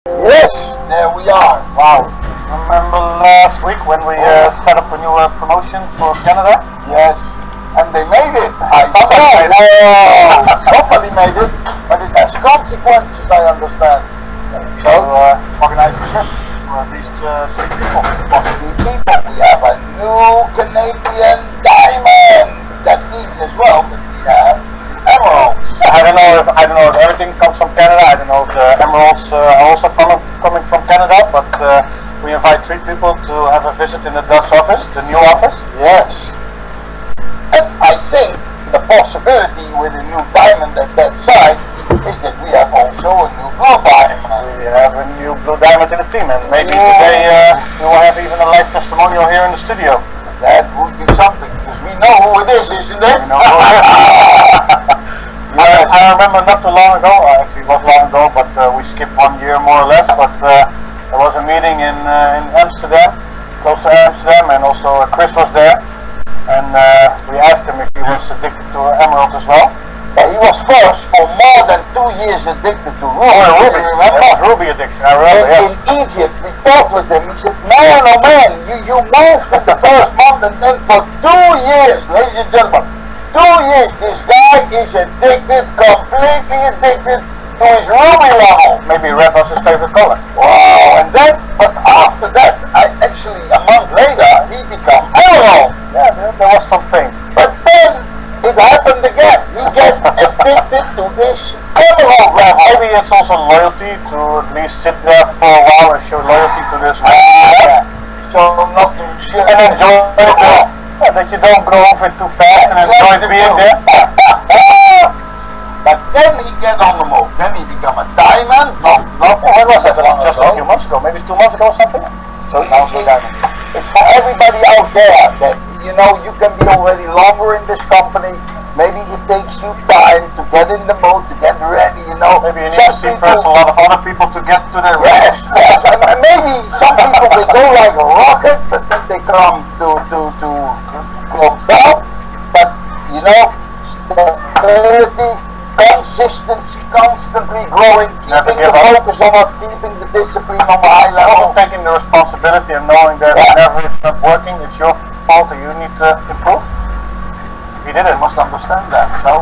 Yes, there we are. Wow. Remember last week when we set up a new promotion for Canada? Yes, and they made it. Somebody made it, but it has consequences, I understand. So, organize a trip for at least 3 people. We have a new Canadian diamond. That means as well that we have emeralds. I don't know if everything comes from Canada. I don't know if the emeralds are also coming from Canada, but we invite 3 people to have a visit in the Dutch office, the new office. Yes. And I think the possibility with a new diamond at that site is that we have also a new blue diamond. We have a new blue diamond in the team, and maybe today we will have even a live testimonial here in the studio. That would be something, because we know who it is, isn't it? We know who it is. Yes. I remember not too long ago, actually it was long ago, but we skipped 1 year more or less, but there was a meeting in Amsterdam, close to Amsterdam, and also Chris was there, and we asked him if he was addicted to emerald as well. Yeah, he was first for more than 2 years addicted to ruby. Oh, ruby, remember? Ruby addiction, I remember, in Egypt, we talked with him, he said, man, oh man, you moved in the first month, and then for 2 years, ladies and gentlemen, 2 years, this guy is addicted, completely addicted to his ruby level. Maybe red was his favorite color. Wow, and then, but after that, actually a month later, he became emerald. Yeah, there was something. But then, it happened again. He gets addicted to this emerald level. Maybe it's also loyalty to at least sit there for a while and show loyalty to this man. So not to share And enjoy it. That you don't go over it too fast and enjoy being there. But then he gets on the move. Then he become a diamond. Not When was that? Just a few months ago, maybe 2 months ago or something? So you see, it's for everybody out there that, you know, you can be already longer in this company. Maybe it takes you time to get in the mood, to get ready, you know. Maybe you need to see first a lot of other people to get to their yes, and maybe some people, they go like a rocket, but then they come to close down. But, you know, stability, consistency, constantly growing, keeping the focus on it, keeping the discipline on the high level. Also taking the responsibility and knowing that whenever it's not working, it's your fault and you need to improve. He did it. Must understand that. So,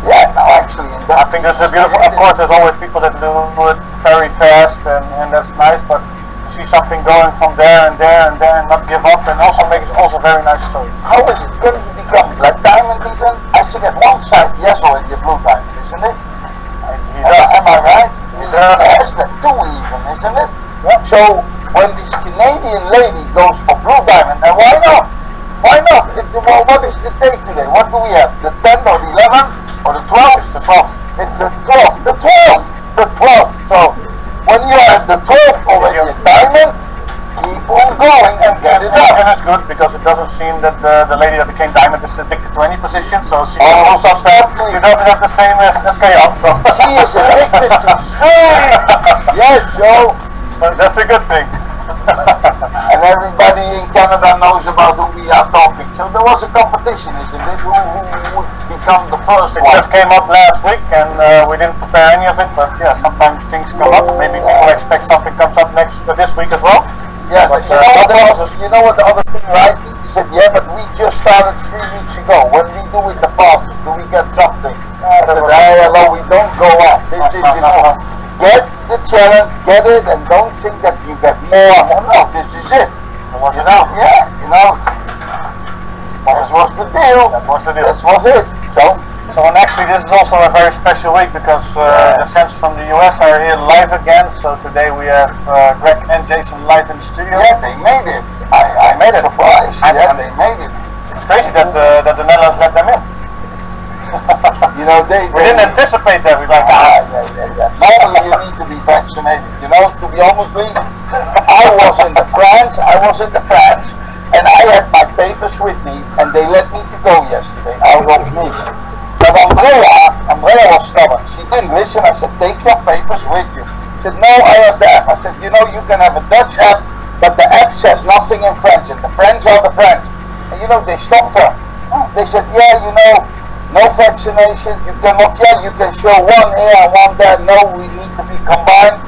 yeah, now actually, in that I think that's a beautiful. Of course, there's always people that do it very fast, and that's nice. But to see something going from there and and not give up, and also make it also a very nice story. How is it going to become black diamond even? I think at one side he has already a blue diamond, isn't it? He does. Am I right? He does. Has that too even, isn't it? Yeah. So when this Canadian lady goes for blue diamond, and why not? Why not? Well, what is the date today? What do we have? The 10th or the 11th or the 12th? It's the 12th. It's the 12th. The 12th. The 12th. So when you have the 12th already a diamond, keep on going and get it up. And it's good because it doesn't seem that the lady that became diamond is addicted to any position. So she also she doesn't have the same as Chaos. So she is addicted to swimming. Yes, so that's a good thing. and everybody in Canada knows about who we are talking. So there was a competition, isn't it? Who would become the first It one? just came up last week and we didn't prepare any of it, but yeah, sometimes things come up. Maybe people expect something comes up this week as well. Yeah, but you know what the other thing, right? He said, yeah, but we just started 3 weeks ago. When we do it the fastest, do we get something? I said, hey, hello, we don't go up. This is, you know, get the challenge, get it, and don't think that you get more. No, this is it. You know, yeah, you know, that was the deal. That was the deal. This was it. So and actually this is also a very special week because the friends from the US are here live again. So today we have Greg and Jason live in the studio. Yeah, they made it. I made it. Surprised. Yeah, they made it. It's crazy that the Netherlands let them in. You know, we didn't anticipate that. We like, yeah. Normally you need to be vaccinated. You know, to be honest with you, I was in the France, and I had my papers with me, and they let me to go yesterday out of Nice. But Andrea was stubborn. She didn't listen. I said, take your papers with you. She said, no, I have the app. I said, you know, you can have a Dutch app, but the app says nothing in French, and the French are the French. And you know, they stopped her. They said, yeah, you know, no vaccination, you cannot, yeah, you can show one here and one there. No, we need to be combined.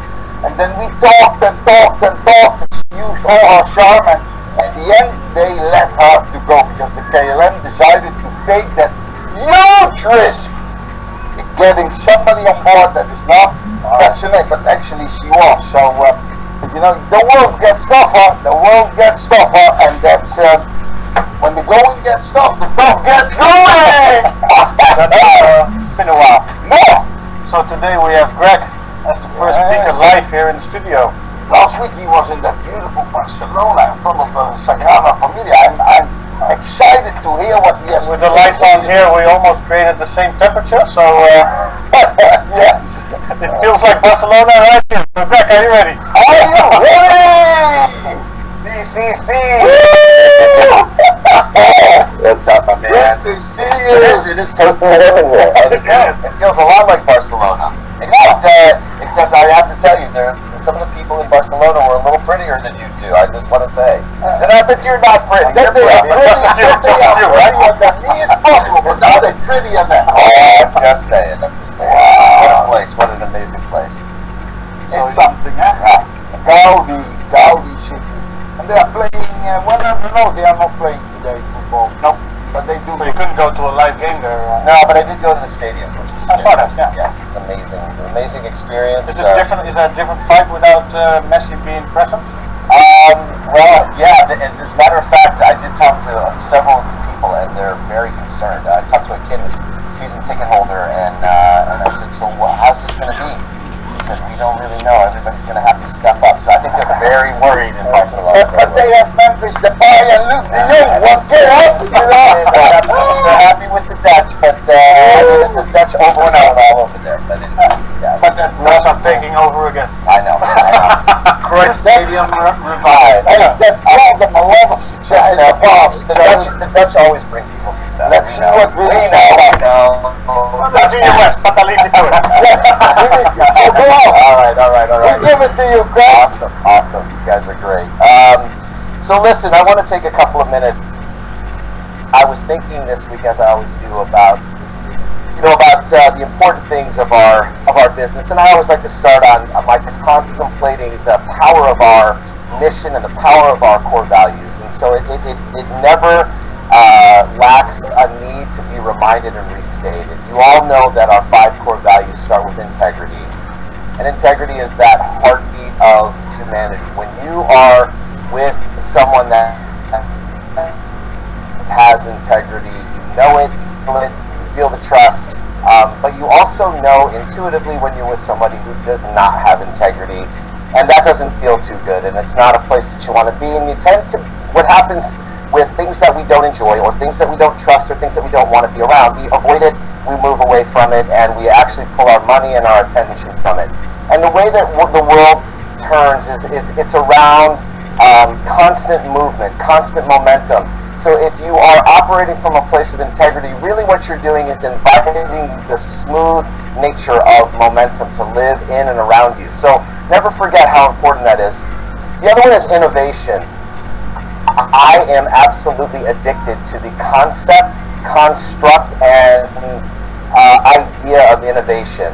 And then we talked and talked and talked. She used all her charm, and at the end they let her to go because the KLM decided to take that huge risk in getting somebody on board that is not vaccinated, but actually she was. So, but you know, the world gets tougher, and that's when the going gets tough, the tough gets going! That's been a while. No! So today we have Greg as the first speaker live here in the studio. Last week he was in that beautiful Barcelona in front of the Sagrada Familia. I'm excited to hear what he has With the lights on here, we almost created the same temperature, so yeah. it feels like Barcelona right here. So Greg, are you ready? Are you ready? CCC! What's up, my man? Good to see you! It is toasting heaven here. It feels a lot like Barcelona. Except I have to tell you, some of the people in Barcelona were a little prettier than you two, I just want to say. Not that you're not pretty. That they are pretty. That me it's possible, but now they're prettier than. I'm just saying. What a place, what an amazing place. It's something, huh? Gaudi City. And they are playing, no, they are not playing today football. Nope. But they do. So you couldn't go to a live game there. No, but I did go to the stadium, which was I saw that, yeah. Yeah, it was amazing. Amazing experience. Is it different? Is that a different fight without Messi being present? Well, yeah, and as a matter of fact, I did talk to several people, and they're very concerned. I talked to a kid who's a season ticket holder, and I said, so how's this going to be? He said, we don't really know. Everybody's going to have to step up. So I think they're very worried in Barcelona. But they have Memphis Depay and Luke de Jong. What can happen, you know? They're happy with the Dutch, but I mean, it's a Dutch over and out all over there. But But that's not taking over again. I know. Cruyff Stadium revived. That brought them a lot of success in the past. The Dutch always bring people success. Let's see what we know. Dutch in the West, but I'll leave it to it. So go on. All right. We give it to you, Chris. Awesome. You guys are great. So listen, I want to take a couple of minutes. I was thinking this week, as I always do, about the important things of our business, and I always like to start on by contemplating the power of our mission and the power of our core values. And so it never lacks a need to be reminded and restated. You all know that our 5 core values start with integrity. And integrity is that heartbeat of humanity. When you are with someone that has integrity, you know it, you feel the trust, but you also know intuitively when you're with somebody who does not have integrity, and that doesn't feel too good, and it's not a place that you want to be. And you tend to, what happens with things that we don't enjoy, or things that we don't trust, or things that we don't want to be around, we avoid it, we move away from it, and we actually pull our money and our attention from it. And the way that the world turns is it's around constant movement, constant momentum. So if you are operating from a place of integrity, really what you're doing is inviting the smooth nature of momentum to live in and around you. So never forget how important that is. The other one is innovation. I am absolutely addicted to the concept, construct, and idea of innovation.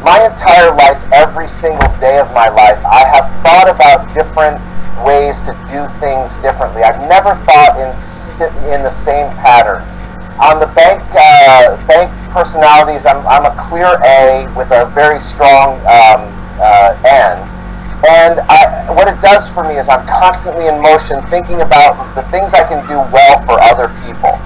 My entire life, every single day of my life, I have thought about different ways to do things differently. I've never thought in the same patterns. On the bank personalities, I'm a clear A with a very strong N. And what it does for me is I'm constantly in motion thinking about the things I can do well for other people.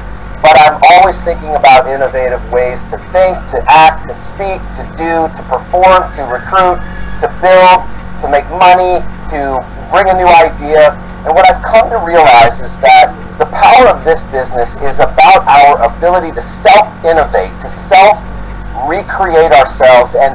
But I'm always thinking about innovative ways to think, to act, to speak, to do, to perform, to recruit, to build, to make money, to bring a new idea. And what I've come to realize is that the power of this business is about our ability to self-innovate, to self-recreate ourselves, and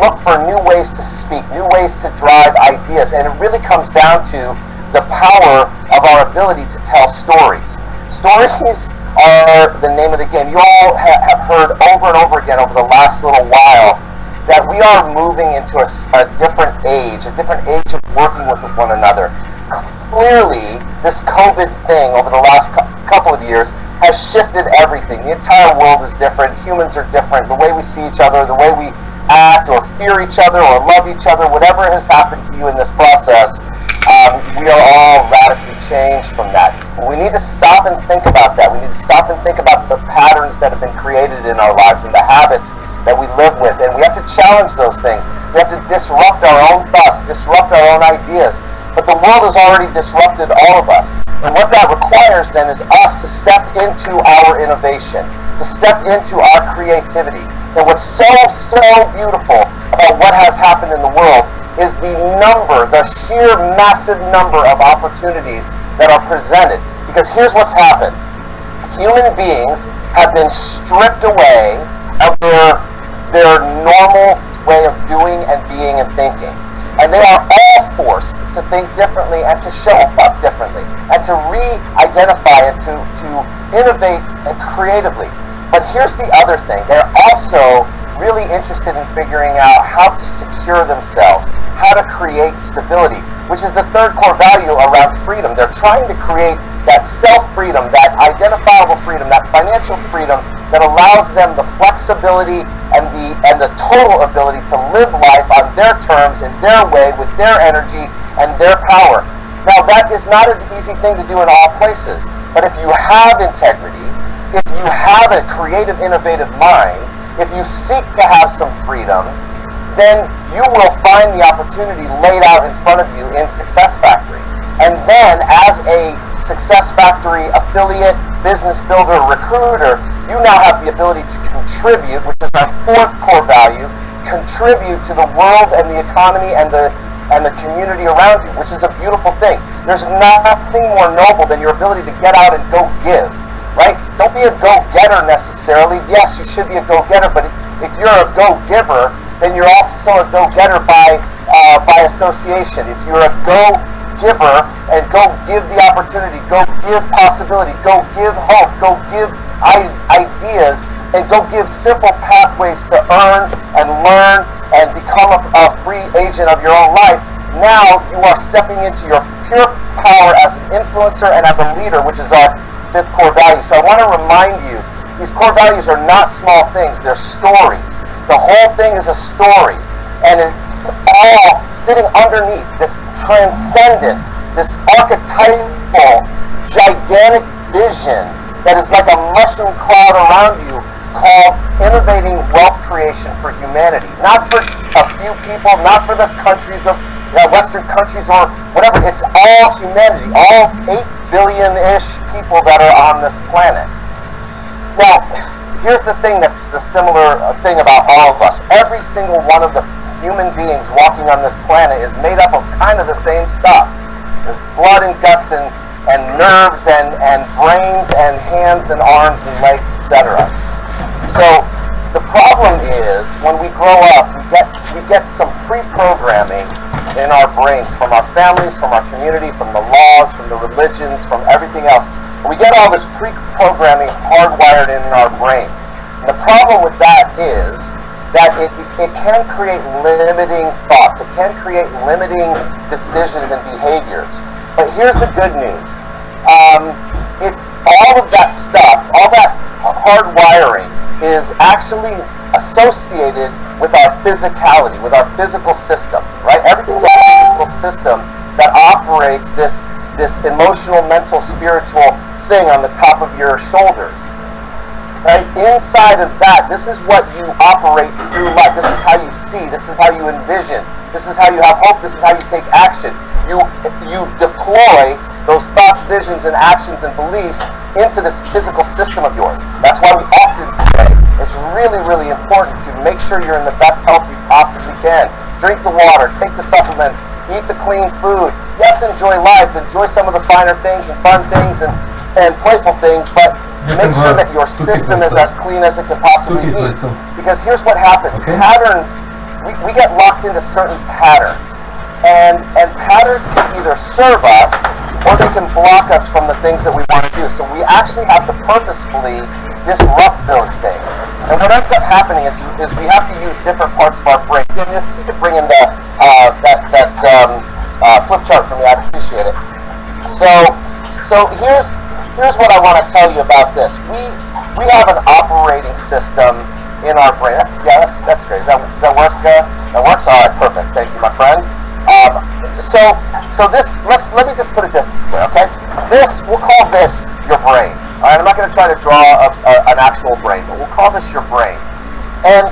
look for new ways to speak, new ways to drive ideas. And it really comes down to the power of our ability to tell stories. Stories are the name of the game. You all have heard over and over again over the last little while that we are moving into a different age of working with one another. Clearly, this COVID thing over the last couple of years has shifted everything. The entire world is different. Humans are different. The way we see each other, the way we act or fear each other or love each other, whatever has happened to you in this process, we are all radically changed from that. And we need to stop and think about that. We need to stop and think about the patterns that have been created in our lives and the habits that we live with. And we have to challenge those things. We have to disrupt our own thoughts, disrupt our own ideas. But the world has already disrupted all of us. And what that requires then is us to step into our innovation, to step into our creativity. And what's so beautiful about what has happened in the world is the sheer massive number of opportunities that are presented. Because here's what's happened. Human beings have been stripped away of their normal way of doing and being and thinking. And they are all forced to think differently and to show up differently and to re-identify and to innovate creatively. But here's the other thing. They're also really interested in figuring out how to secure themselves, how to create stability, which is the third core value around freedom. They're trying to create that self-freedom, that identifiable freedom, that financial freedom that allows them the flexibility and the total ability to live life on their terms, in their way, with their energy and their power. Now, that is not an easy thing to do in all places, but if you have integrity, if you have a creative, innovative mind, if you seek to have some freedom, then you will find the opportunity laid out in front of you in Success Factory. And then, as a Success Factory affiliate, business builder, recruiter, you now have the ability to contribute, which is our fourth core value, contribute to the world and the economy and the community around you, which is a beautiful thing. There's nothing more noble than your ability to get out and go give. Right? Don't be a go-getter necessarily. Yes, you should be a go-getter, but if you're a go-giver, then you're also a go-getter by association. If you're a go-giver and go give the opportunity, go give possibility, go give hope, go give ideas, and go give simple pathways to earn and learn and become a free agent of your own life, now you are stepping into your pure power as an influencer and as a leader, which is our fifth core value. So I want to remind you, these core values are not small things, they're stories. The whole thing is a story, and it's all sitting underneath this transcendent, this archetypal, gigantic vision that is like a mushroom cloud around you called innovating wealth creation for humanity. Not for a few people, not for the countries of Western countries or whatever. It's all humanity, all 8 billion-ish people that are on this planet. Now, here's the thing that's the similar thing about all of us. Every single one of the human beings walking on this planet is made up of kind of the same stuff. There's blood and guts and nerves and brains and hands and arms and legs, etc. So the problem is when we grow up, we get some pre-programming in our brains from our families, from our community, from the laws, from the religions, from everything else. We get all this pre-programming hardwired in our brains. And the problem with that is that it can create limiting thoughts. It can create limiting decisions and behaviors. But here's the good news. It's all of that stuff, all that hardwiring is actually associated with our physicality, with our physical system, right? Everything's a physical system that operates this emotional, mental, spiritual thing on the top of your shoulders. Right? Inside of that, this is what you operate through life. This is how you see. This is how you envision. This is how you have hope. This is how you take action. You deploy those thoughts, visions, and actions and beliefs into this physical system of yours. That's why we often say it's really, really important to make sure you're in the best health you possibly can. Drink the water, take the supplements, eat the clean food. Yes, enjoy life, enjoy some of the finer things and fun things and playful things, but make sure that your system is as clean as it can possibly be. Because here's what happens. Patterns, we get locked into certain patterns. And patterns can either serve us or they can block us from the things that we want to do. So we actually have to purposefully disrupt those things. And what ends up happening is we have to use different parts of our brain. And if you could bring in that flip chart for me, I'd appreciate it. So here's what I want to tell you about this. We have an operating system in our brain. That's great. Does that work? That works. All right, perfect. Thank you, my friend. So this, let me just put it this way, okay? We'll call this your brain. All right, I'm not going to try to draw an actual brain, but we'll call this your brain. And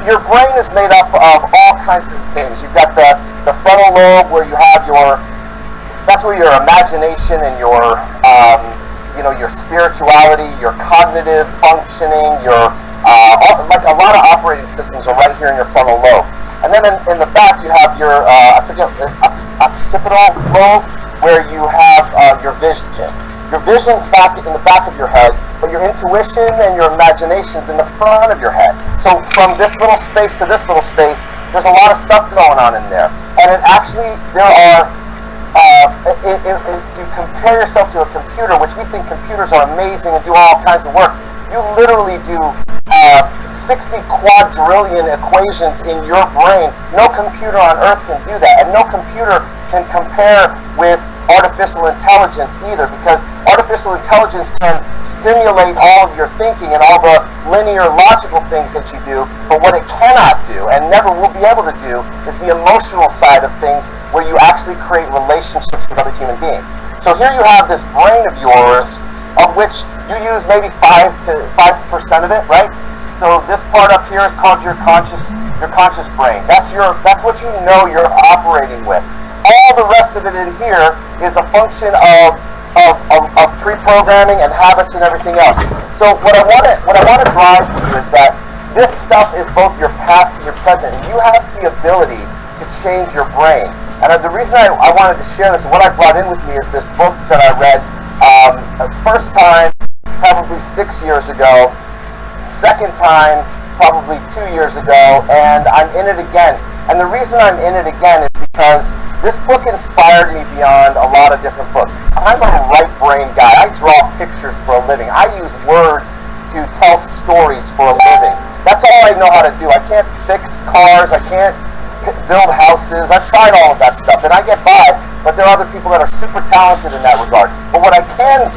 your brain is made up of all kinds of things. You've got the frontal lobe where you have that's where your imagination and your spirituality, your cognitive functioning, like a lot of operating systems are right here in your frontal lobe. And then in the back you have your, occipital lobe, where you have your vision. Your vision's back in the back of your head, but your intuition and your imagination's in the front of your head. So from this little space to this little space, there's a lot of stuff going on in there. And there are, if you compare yourself to a computer, which we think computers are amazing and do all kinds of work, you literally do 60 quadrillion equations in your brain. No computer on earth can do that, and no computer can compare with artificial intelligence either, because artificial intelligence can simulate all of your thinking and all the linear logical things that you do, but what it cannot do and never will be able to do is the emotional side of things, where you actually create relationships with other human beings. So here you have this brain of yours, of which you use maybe 5% of it, right? So this part up here is called your conscious brain. That's what you know you're operating with. All the rest of it in here is a function of pre-programming and habits and everything else. So what I want to drive to you is that this stuff is both your past and your present. And you have the ability to change your brain. And the reason I wanted to share this, and what I brought in with me, is this book that I read first time probably 6 years ago, second time probably 2 years ago, and I'm in it again. And the reason I'm in it again is because this book inspired me beyond a lot of different books. I'm a right brain guy. I draw pictures for a living. I use words to tell stories for a living. That's all I know how to do. I can't fix cars. I can't build houses. I've tried all of that stuff, and I get by, but there are other people that are super talented in that regard. But what I can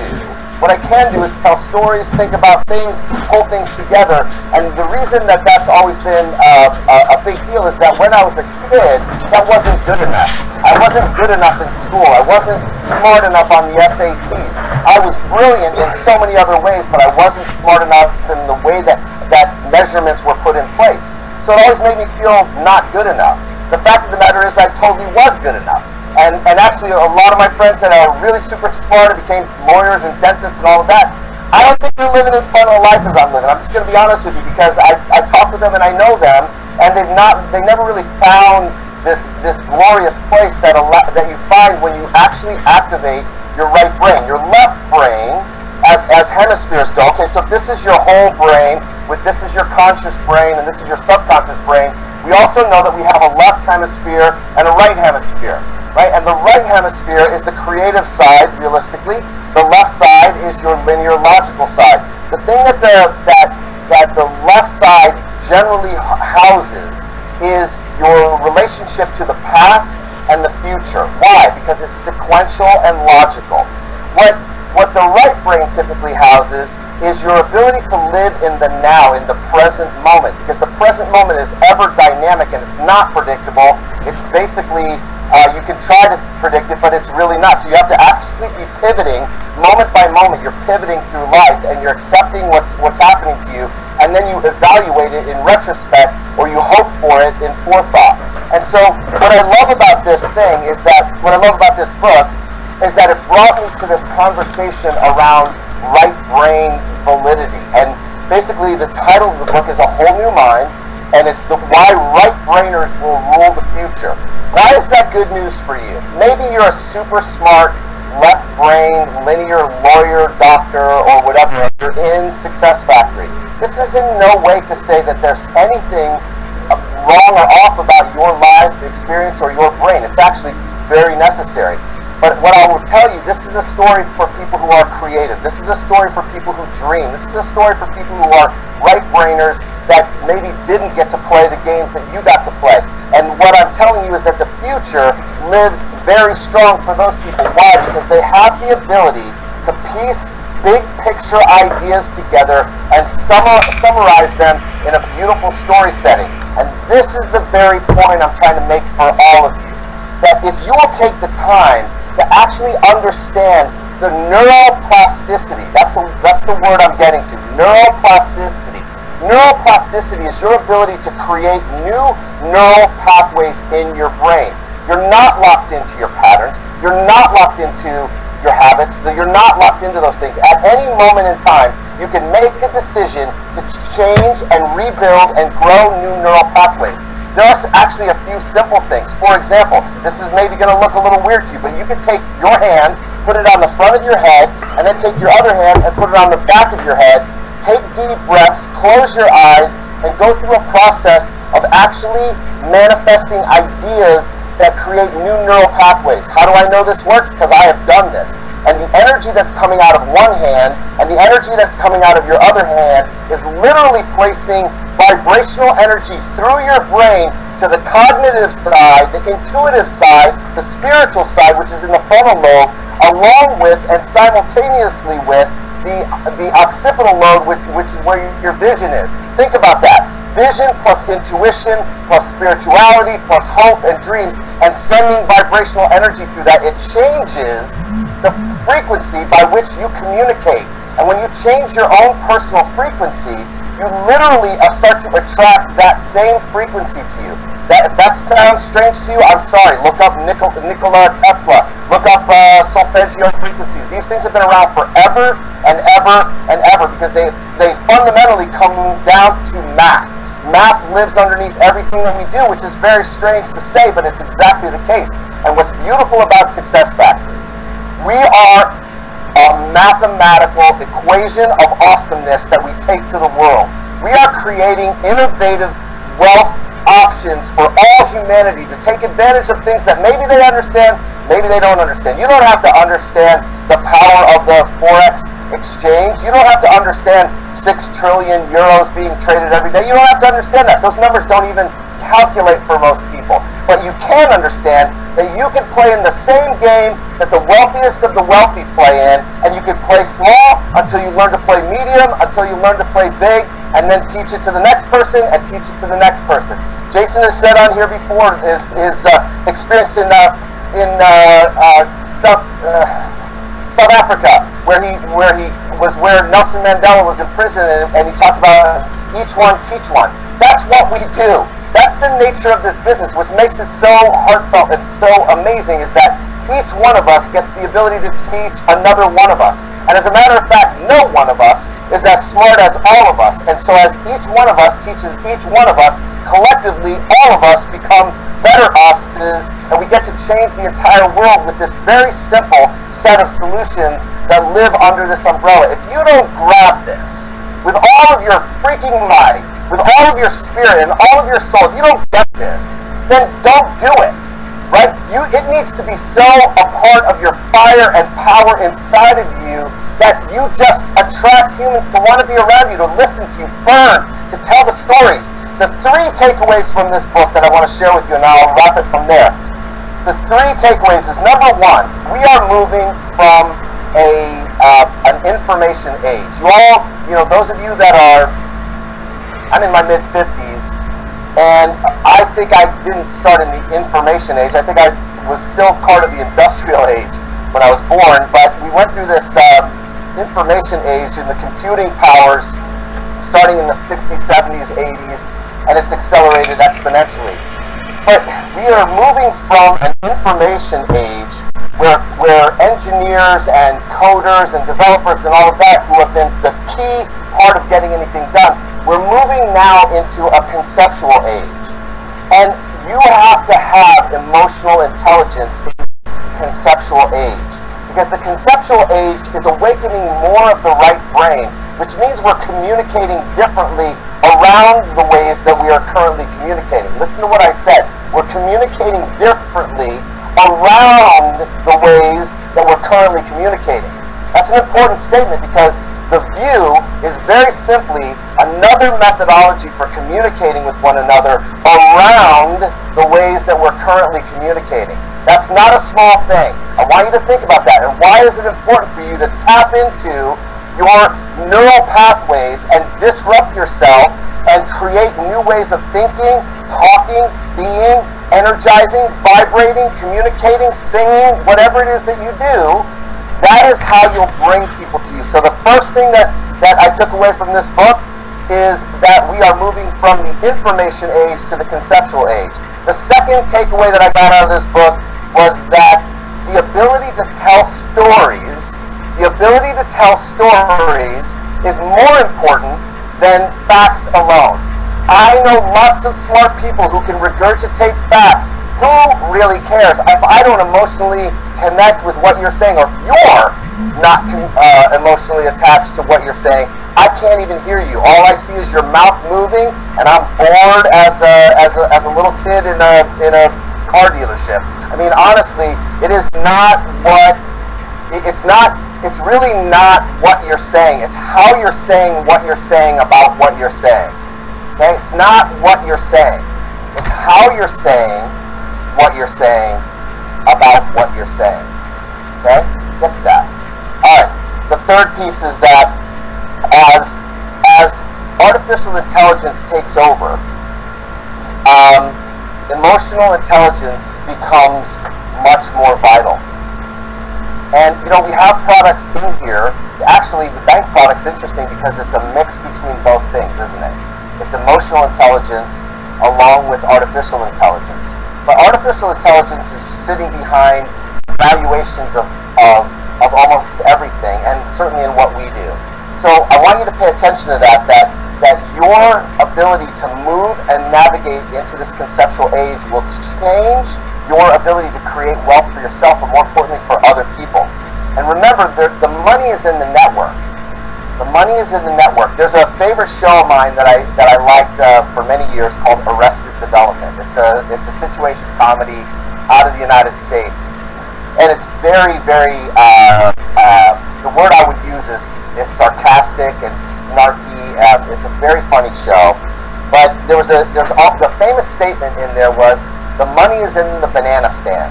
do is tell stories, think about things, pull things together. And the reason that that's always been a big deal is that when I was a kid, that wasn't good enough. I wasn't good enough in school. I wasn't smart enough on the SATs. I was brilliant in so many other ways, but I wasn't smart enough in the way that measurements were put in place. So it always made me feel not good enough. The fact of the matter is I totally was good enough. And actually, a lot of my friends that are really super smart and became lawyers and dentists and all of that, I don't think they're living as fun a life as I'm living. I'm just going to be honest with you, because I talk with them and I know them, and they never really found this glorious place that you find when you actually activate your right brain. Your left brain, as hemispheres go. Okay, so if this is your whole brain, this is your conscious brain, and this is your subconscious brain, we also know that we have a left hemisphere and a right hemisphere. Right? And the right hemisphere is the creative side, realistically. The left side is your linear logical side. The thing that the left side generally houses is your relationship to the past and the future. Why? Because it's sequential and logical. What the right brain typically houses is your ability to live in the now, in the present moment. Because the present moment is ever dynamic and it's not predictable. It's basically, you can try to predict it, but it's really not. So you have to actually be pivoting moment by moment. You're pivoting through life, and you're accepting what's happening to you, and then you evaluate it in retrospect, or you hope for it in forethought. And so what I love about this thing is that, what I love about this book, is that it brought me to this conversation around right brain validity. And basically the title of the book is A Whole New Mind, and it's why right brainers will rule the future. Why is that good news for you? Maybe you're a super smart left brain linear lawyer, doctor, or whatever, and you're in Success Factory. This is in no way to say that there's anything wrong or off about your life experience or your brain. It's actually very necessary. But what I will tell you, this is a story for people who are creative. This is a story for people who dream. This is a story for people who are right-brainers that maybe didn't get to play the games that you got to play. And what I'm telling you is that the future lives very strong for those people. Why? Because they have the ability to piece big picture ideas together and summarize them in a beautiful story setting. And this is the very point I'm trying to make for all of you. That if you will take the time to actually understand the neuroplasticity, that's the word I'm getting to, neuroplasticity. Neuroplasticity is your ability to create new neural pathways in your brain. You're not locked into your patterns. You're not locked into your habits. You're not locked into those things. At any moment in time, you can make a decision to change and rebuild and grow new neural pathways. There are actually a few simple things. For example, this is maybe going to look a little weird to you, but you can take your hand, put it on the front of your head, and then take your other hand and put it on the back of your head. Take deep breaths, close your eyes, and go through a process of actually manifesting ideas that create new neural pathways. How do I know this works? Because I have done this. And the energy that's coming out of one hand and the energy that's coming out of your other hand is literally placing vibrational energy through your brain to the cognitive side, the intuitive side, the spiritual side, which is in the frontal lobe, along with and simultaneously with the occipital lobe, which is where your vision is. Think about that. Vision plus intuition plus spirituality plus hope and dreams, and sending vibrational energy through that. It changes the frequency by which you communicate. And when you change your own personal frequency, you literally start to attract that same frequency to you. If that sounds strange to you, I'm sorry. Look up Nikola Tesla. Look up solfeggio frequencies. These things have been around forever and ever and ever because they fundamentally come down to math. Math lives underneath everything that we do, which is very strange to say, but it's exactly the case. And what's beautiful about Success Factory, we are a mathematical equation of awesomeness that we take to the world. We are creating innovative wealth options for all humanity to take advantage of things that maybe they understand, maybe they don't understand. You don't have to understand the power of the Forex exchange. You don't have to understand 6 trillion euros being traded every day. You don't have to understand that. Those numbers don't even calculate for most people. But you can understand that you can play in the same game that the wealthiest of the wealthy play in, and you can play small until you learn to play medium, until you learn to play big, and then teach it to the next person and teach it to the next person. Jason has said on here before his experience in South Africa, where Nelson Mandela was in prison, and he talked about each one teach one. That's what we do. That's the nature of this business, which makes it so heartfelt and so amazing, is that each one of us gets the ability to teach another one of us. And as a matter of fact, no one of us is as smart as all of us. And so as each one of us teaches each one of us, collectively, all of us become better us's, and we get to change the entire world with this very simple set of solutions that live under this umbrella. If you don't grab this with all of your freaking might, with all of your spirit and all of your soul, if you don't get this, then don't do it, right? It needs to be so a part of your fire and power inside of you that you just attract humans to want to be around you, to listen to you, burn, to tell the stories. The 3 takeaways from this book that I want to share with you, and I'll wrap it from there. The 3 takeaways is, number 1, we are moving from an information age. Those of you that are, I'm in my mid-50s, and I think I didn't start in the information age. I think I was still part of the industrial age when I was born, but we went through this information age and the computing powers starting in the 60s, 70s, 80s, and it's accelerated exponentially. But we are moving from an information age where engineers and coders and developers and all of that, who have been the key part of getting anything done, we're moving now into a conceptual age. And you have to have emotional intelligence in the conceptual age, because the conceptual age is awakening more of the right brain, which means we're communicating differently around the ways that we are currently communicating. Listen to what I said. We're communicating differently around the ways that we're currently communicating. That's an important statement, because the view is very simply another methodology for communicating with one another around the ways that we're currently communicating. That's not a small thing. I want you to think about that. And why is it important for you to tap into your neural pathways and disrupt yourself and create new ways of thinking, talking, being, energizing, vibrating, communicating, singing, whatever it is that you do, that is how you'll bring people to you. So the first thing that I took away from this book is that we are moving from the information age to the conceptual age. The second takeaway that I got out of this book was that the ability to tell stories is more important than facts alone. I know lots of smart people who can regurgitate facts. Who really cares? If I don't emotionally connect with what you're saying, or if you're not emotionally attached to what you're saying, I can't even hear you. All I see is your mouth moving, and I'm bored as a little kid in a car dealership. I mean, honestly, it's really not what you're saying. It's how you're saying what you're saying about what you're saying. Okay? It's not what you're saying. It's how you're saying what you're saying about what you're saying. Okay? Get that. Alright. The third piece is that as artificial intelligence takes over, emotional intelligence becomes much more vital. And, we have products in here. Actually, the bank product's interesting because it's a mix between both things, isn't it? It's emotional intelligence along with artificial intelligence. But artificial intelligence is sitting behind valuations of almost everything, and certainly in what we do. So I want you to pay attention to that your ability to move and navigate into this conceptual age will change your ability to create wealth for yourself, but more importantly for other people. And remember, the money is in the network. The money is in the network. There's a favorite show of mine that I liked for many years called Arrested Development. It's a situation comedy out of the United States, and it's very, very. The word I would use is sarcastic and snarky. It's a very funny show, but the famous statement in there was, the money is in the banana stand,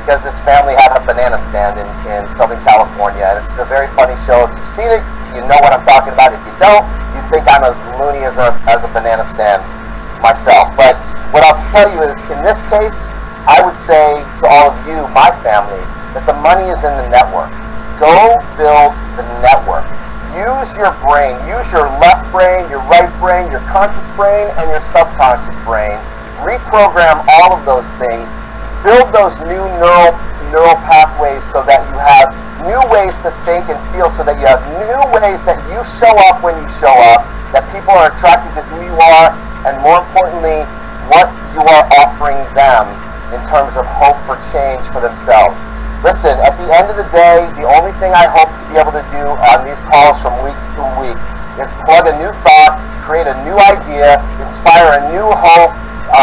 because this family had a banana stand in Southern California, and it's a very funny show. If you've seen it, you know what I'm talking about. If you don't, you think I'm as loony as a banana stand myself. But what I'll tell you is, in this case, I would say to all of you, my family, that the money is in the network. Go build the network. Use your brain. Use your left brain, your right brain, your conscious brain, and your subconscious brain. Reprogram all of those things. Build those new neural pathways so that you have new ways to think and feel, so that you have new ways that you show up when you show up, that people are attracted to who you are, and more importantly, what you are offering them in terms of hope for change for themselves. Listen, at the end of the day, the only thing I hope to be able to do on these calls from week to week is plug a new thought, create a new idea, inspire a new hope,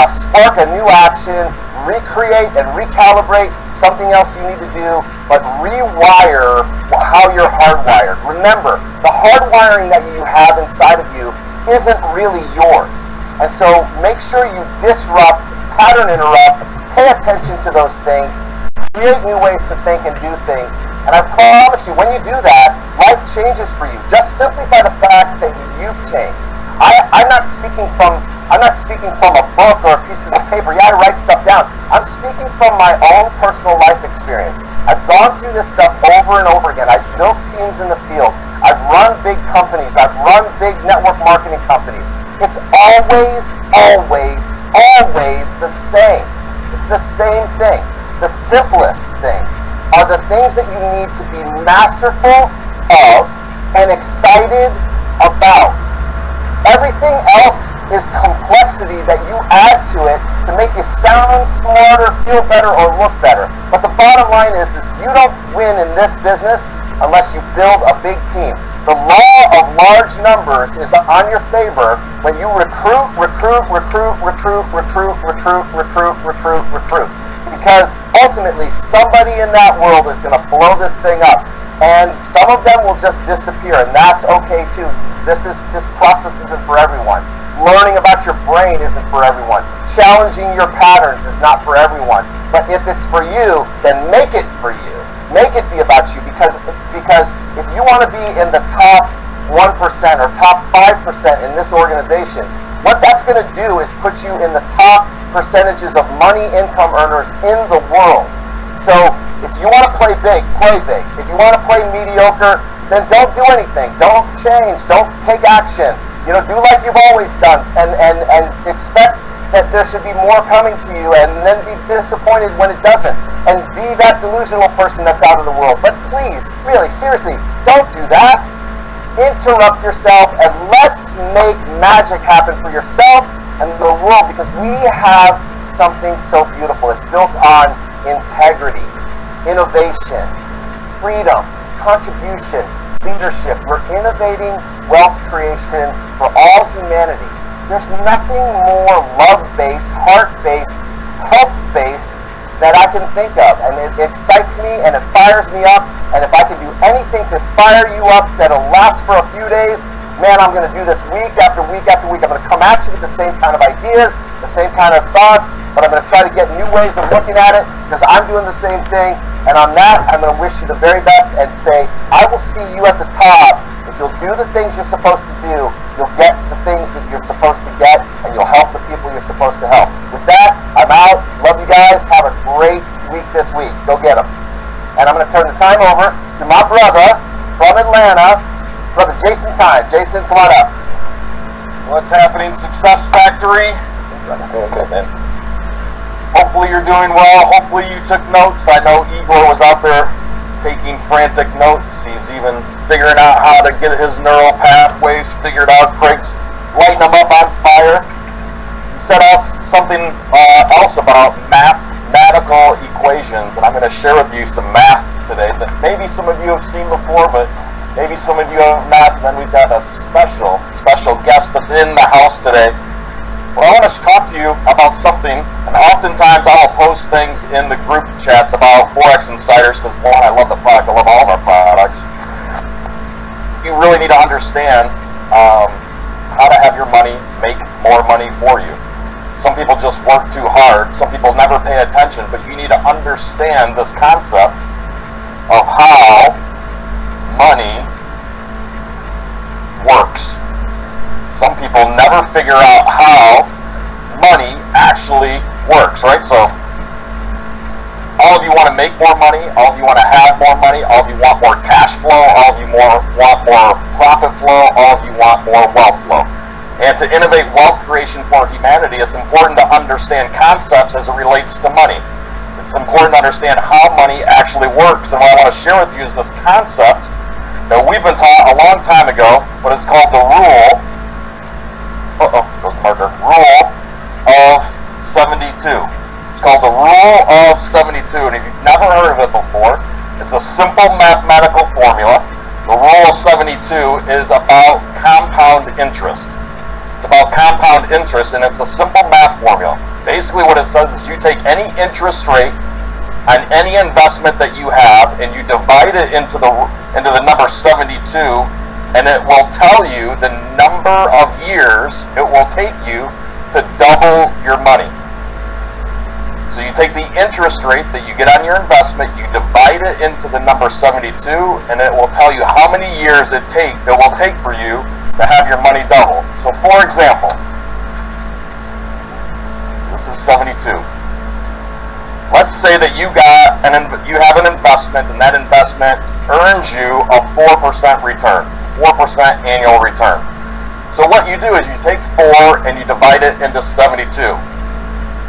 spark a new action, recreate and recalibrate something else you need to do, but rewire how you're hardwired. Remember, the hardwiring that you have inside of you isn't really yours. And so make sure you disrupt, pattern interrupt, pay attention to those things, create new ways to think and do things. And I promise you, when you do that, life changes for you, just simply by the fact that you've changed. I'm not speaking from a book or pieces of paper. Yeah, I write stuff down. I'm speaking from my own personal life experience. I've gone through this stuff over and over again. I've built teams in the field. I've run big companies. I've run big network marketing companies. It's always the same. It's the same thing. The simplest things are the things that you need to be masterful of and excited about. Everything else is complexity that you add to it to make you sound smarter, feel better, or look better. But the bottom line is you don't win in this business unless you build a big team. The law of large numbers is on your favor when you recruit. Because ultimately, somebody in that world is going to blow this thing up. And some of them will just disappear, and that's okay too. This process isn't for everyone. Learning about your brain isn't for everyone. Challenging your patterns is not for everyone. But if it's for you, then make it for you. Make it be about you, because if you want to be in the top 1% or top 5% in this organization, what that's going to do is put you in the top percentages of money income earners in the world. So if you want to play big, play big. If you want to play mediocre, then don't do anything. Don't change. Don't take action. Do like you've always done, and expect that there should be more coming to you, and then be disappointed when it doesn't, and be that delusional person that's out of the world. But please, really, seriously, don't do that. Interrupt yourself, and let's make magic happen for yourself and the world, because we have something so beautiful. It's built on integrity, innovation, freedom, contribution, leadership. We're innovating wealth creation for all humanity. There's nothing more love-based, heart-based, help-based that I can think of, and it excites me and it fires me up. And if I can do anything to fire you up that'll last for a few days, man, I'm going to do this week after week after week. I'm going to come at you with the same kind of ideas, the same kind of thoughts, but I'm going to try to get new ways of looking at it, because I'm doing the same thing. And on that, I'm going to wish you the very best and say, I will see you at the top. If you'll do the things you're supposed to do, you'll get the things that you're supposed to get, and you'll help the people you're supposed to help. With that, I'm out. Love you guys. Have a great week this week. Go get them. And I'm going to turn the time over to my brother from Atlanta, Brother Jason Time. Jason, come on up. What's happening, Success Factory? Hopefully you're doing well. Hopefully you took notes. I know Igor was out there taking frantic notes. He's even figuring out how to get his neural pathways figured out. Craig's lighting them up on fire. He set out something else about mathematical equations, and I'm going to share with you some math today that maybe some of you have seen before, but maybe some of you have not. And then we've got a special guest that's in the house today. Well, I want to talk to you about something, and oftentimes I'll post things in the group chats about Forex Insiders, because one, I love the product, I love all of our products. You really need to understand how to have your money make more money for you. Some people just work too hard, some people never pay attention, but you need to understand this concept of how money works. Some people never figure out how money actually works, right? So all of you want to make more money, all of you want to have more money, all of you want more cash flow, all of you want more profit flow, all of you want more wealth flow. And to innovate wealth creation for humanity, it's important to understand concepts as it relates to money. It's important to understand how money actually works. And what I want to share with you is this concept that we've been taught a long time ago, but it's called the rule of 72. It's called the rule of 72, and if you've never heard of it before, it's a simple mathematical formula. The rule of 72 is about compound interest. It's about compound interest, and it's a simple math formula. Basically what it says is you take any interest rate on any investment that you have, and you divide it into the number 72, and it will tell you the number of years it will take you to double your money. So you take the interest rate that you get on your investment, you divide it into the number 72, and it will tell you how many years it will take for you to have your money double. So for example, this is 72. Let's say that you have an investment, and that investment earns you a 4% return, 4% annual return. So what you do is you take 4 and you divide it into 72.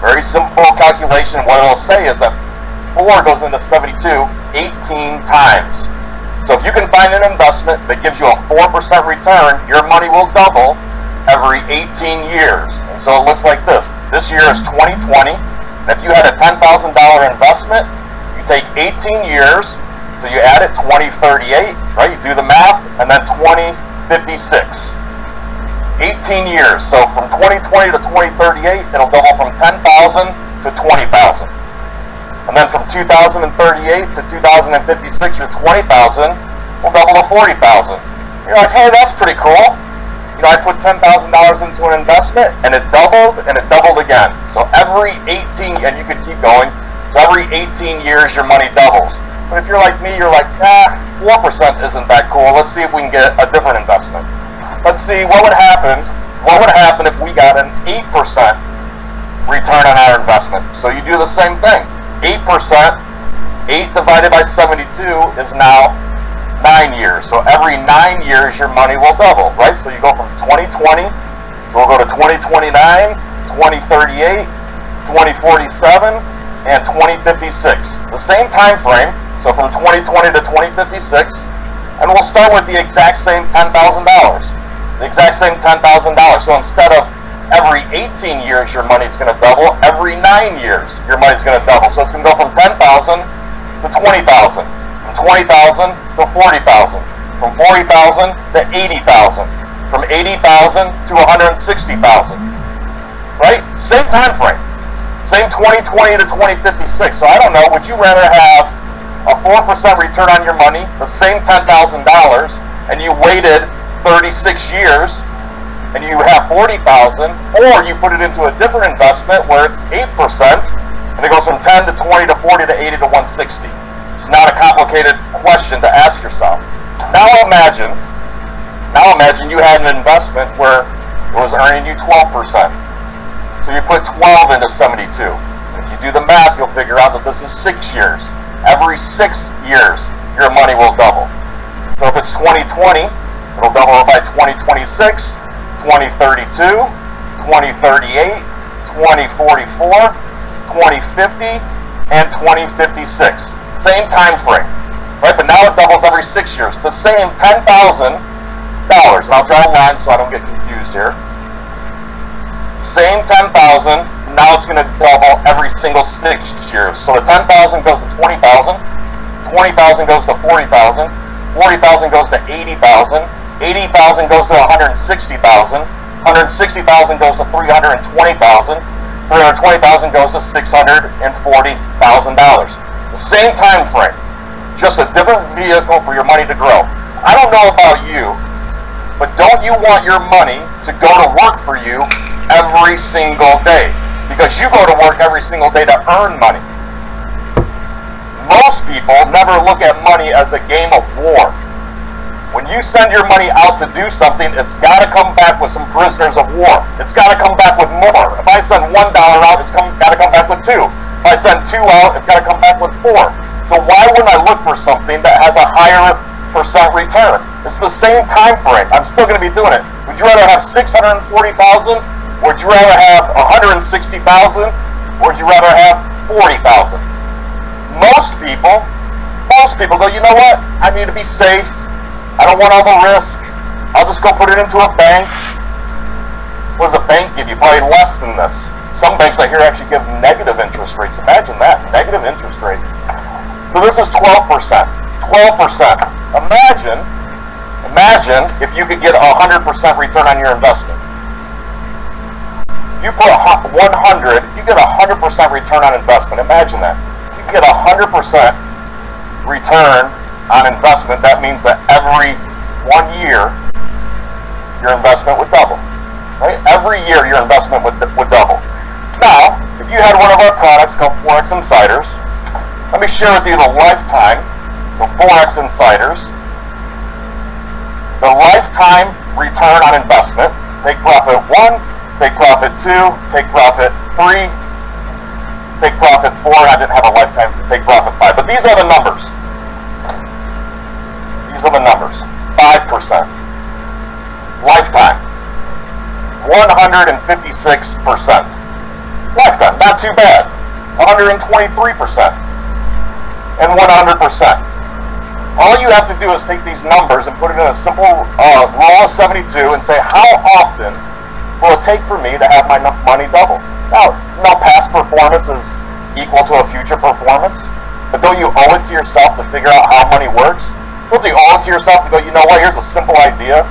Very simple calculation. What it'll say is that 4 goes into 72 18 times. So if you can find an investment that gives you a 4% return, your money will double every 18 years. And so it looks like this. This year is 2020. And if you had a $10,000 investment, you take 18 years, so you add it 2038, right? You do the math, and then 2056. 18 years. So from 2020 to 2038, it'll double from 10,000 to 20,000. And then from 2038 to 2056, your 20,000 will double to 40,000. You're like, hey, that's pretty cool. You know, I put $10,000 into an investment, and it doubled again. So every 18, and you could keep going, so every 18 years your money doubles. But if you're like me, you're like, 4% isn't that cool. Let's see if we can get a different investment. Let's see what would happen. What would happen if we got an 8% return on our investment? So you do the same thing. 8%, 8 divided by 72 is now 9 years. So every 9 years your money will double, right? So you go from 2020, so we'll go to 2029, 2038, 2047, and 2056. The same time frame, so from 2020 to 2056, and we'll start with the exact same $10,000. The exact same $10,000. So instead of every 18 years your money's going to double, every 9 years your money's going to double. So it's going to go from 10,000 to 20,000, from 20,000 to 40,000, from 40,000 to 80,000, from 80,000 to 160,000. Right? Same time frame. Same 2020 to 2056. So I don't know, would you rather have a 4% return on your money, the same $10,000, and you waited 36 years, and you have 40,000, or you put it into a different investment where it's 8%, and it goes from 10 to 20 to 40 to 80 to 160. It's not a complicated question to ask yourself. Now imagine you had an investment where it was earning you 12%. So you put 12 into 72. If you do the math, you'll figure out that this is 6 years. Every 6 years, your money will double. So if it's 2020, it'll double by 2026, 2032, 2038, 2044, 2050, and 2056. Same time frame, right? But now it doubles every 6 years. The same $10,000, and I'll draw a line so I don't get confused here. Same 10,000, now it's going to double every single 6 years. So the 10,000 goes to 20,000, 20,000 goes to 40,000, 40,000 goes to 80,000, 80,000 goes to 160,000, 160,000 goes to 320,000, 320,000 goes to $640,000. The same time frame, just a different vehicle for your money to grow. I don't know about you, but don't you want your money to go to work for you every single day? Because you go to work every single day to earn money. Most people never look at money as a game of war. When you send your money out to do something, it's got to come back with some prisoners of war. It's got to come back with more. If I send $1 out, it's got to come back with 2. If I send 2 out, it's got to come back with 4. So why wouldn't I look for something that has a higher percent return? It's the same time frame. I'm still going to be doing it. Would you rather have 640,000? Would you rather have 160,000? Or would you rather have 40,000? Most people go, you know what? I need to be safe. I don't want all the risk. I'll just go put it into a bank. What does a bank give you? Probably less than this. Some banks I hear actually give negative interest rates. Imagine that, negative interest rate. So this is 12%. 12%. Imagine if you could get 100% return on your investment. You put 100, you get 100% return on investment. Imagine that. You get 100% return on investment. That means that every 1 year, your investment would double. Right? Every year, your investment would double. Now, if you had one of our products called Forex Insiders, let me share with you the lifetime of Forex Insiders. The lifetime return on investment. Take profit 1, take profit 2, take profit 3, take profit 4. I didn't have a lifetime to take profit 5, but these are the numbers. These are the numbers. 5%. Lifetime. 156%. Lifetime. Not too bad. 123%. And 100%. All you have to do is take these numbers and put it in a simple rule of 72 and say, how often will it take for me to have my money double? Now, past performance is equal to a future performance, but don't you owe it to yourself to figure out how money works? Don't you owe it to yourself to go, you know what, here's a simple idea.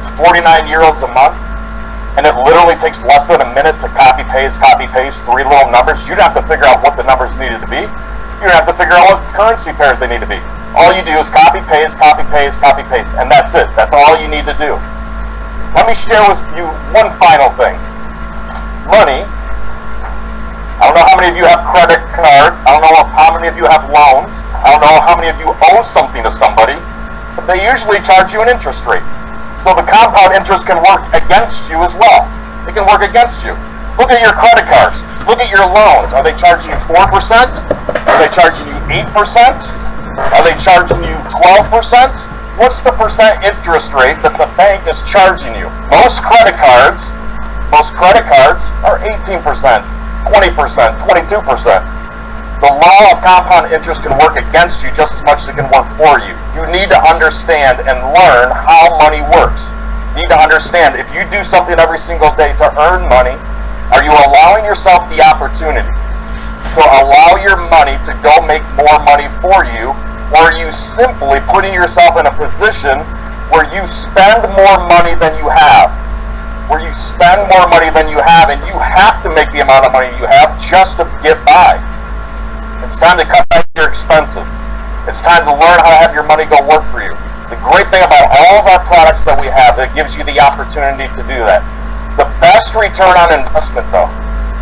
It's 49 euros a month, and it literally takes less than a minute to copy paste 3 little numbers. You don't have to figure out what the numbers needed to be. You don't have to figure out what currency pairs they need to be. All you do is copy paste, and that's it. That's all you need to do. Let me share with you one final thing. Money. I don't know how many of you have credit cards. I don't know how many of you have loans. I don't know how many of you owe something to somebody, but they usually charge you an interest rate. So the compound interest can work against you as well. It can work against you. Look at your credit cards. Look at your loans. Are they charging you 4%? Are they charging you 8%? Are they charging you 12%? What's the percent interest rate that the bank is charging you? Most credit cards are 18%, 20%, 22%. The law of compound interest can work against you just as much as it can work for you. You need to understand and learn how money works. You need to understand if you do something every single day to earn money, are you allowing yourself the opportunity to allow your money to go make more money for you, or are you simply putting yourself in a position where you spend more money than you have? Where you spend more money than you have, and you have to make the amount of money you have just to get by. It's time to cut back your expenses. It's time to learn how to have your money go work for you. The great thing about all of our products that we have, it gives you the opportunity to do that. The best return on investment, though,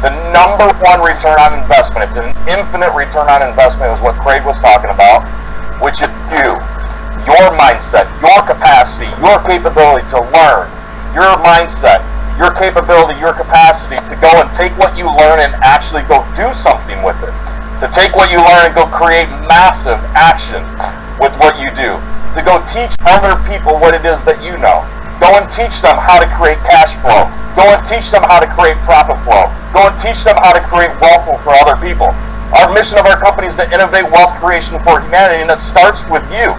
the number one return on investment, it's an infinite return on investment, is what Craig was talking about, which is you, your mindset, your capacity, your capability to learn, your mindset, your capability, your capacity to go and take what you learn and actually go do something with it. To take what you learn and go create massive action with what you do. To go teach other people what it is that you know. Go and teach them how to create cash flow. Go and teach them how to create profit flow. Go and teach them how to create wealth for other people. Our mission of our company is to innovate wealth creation for humanity, and it starts with you.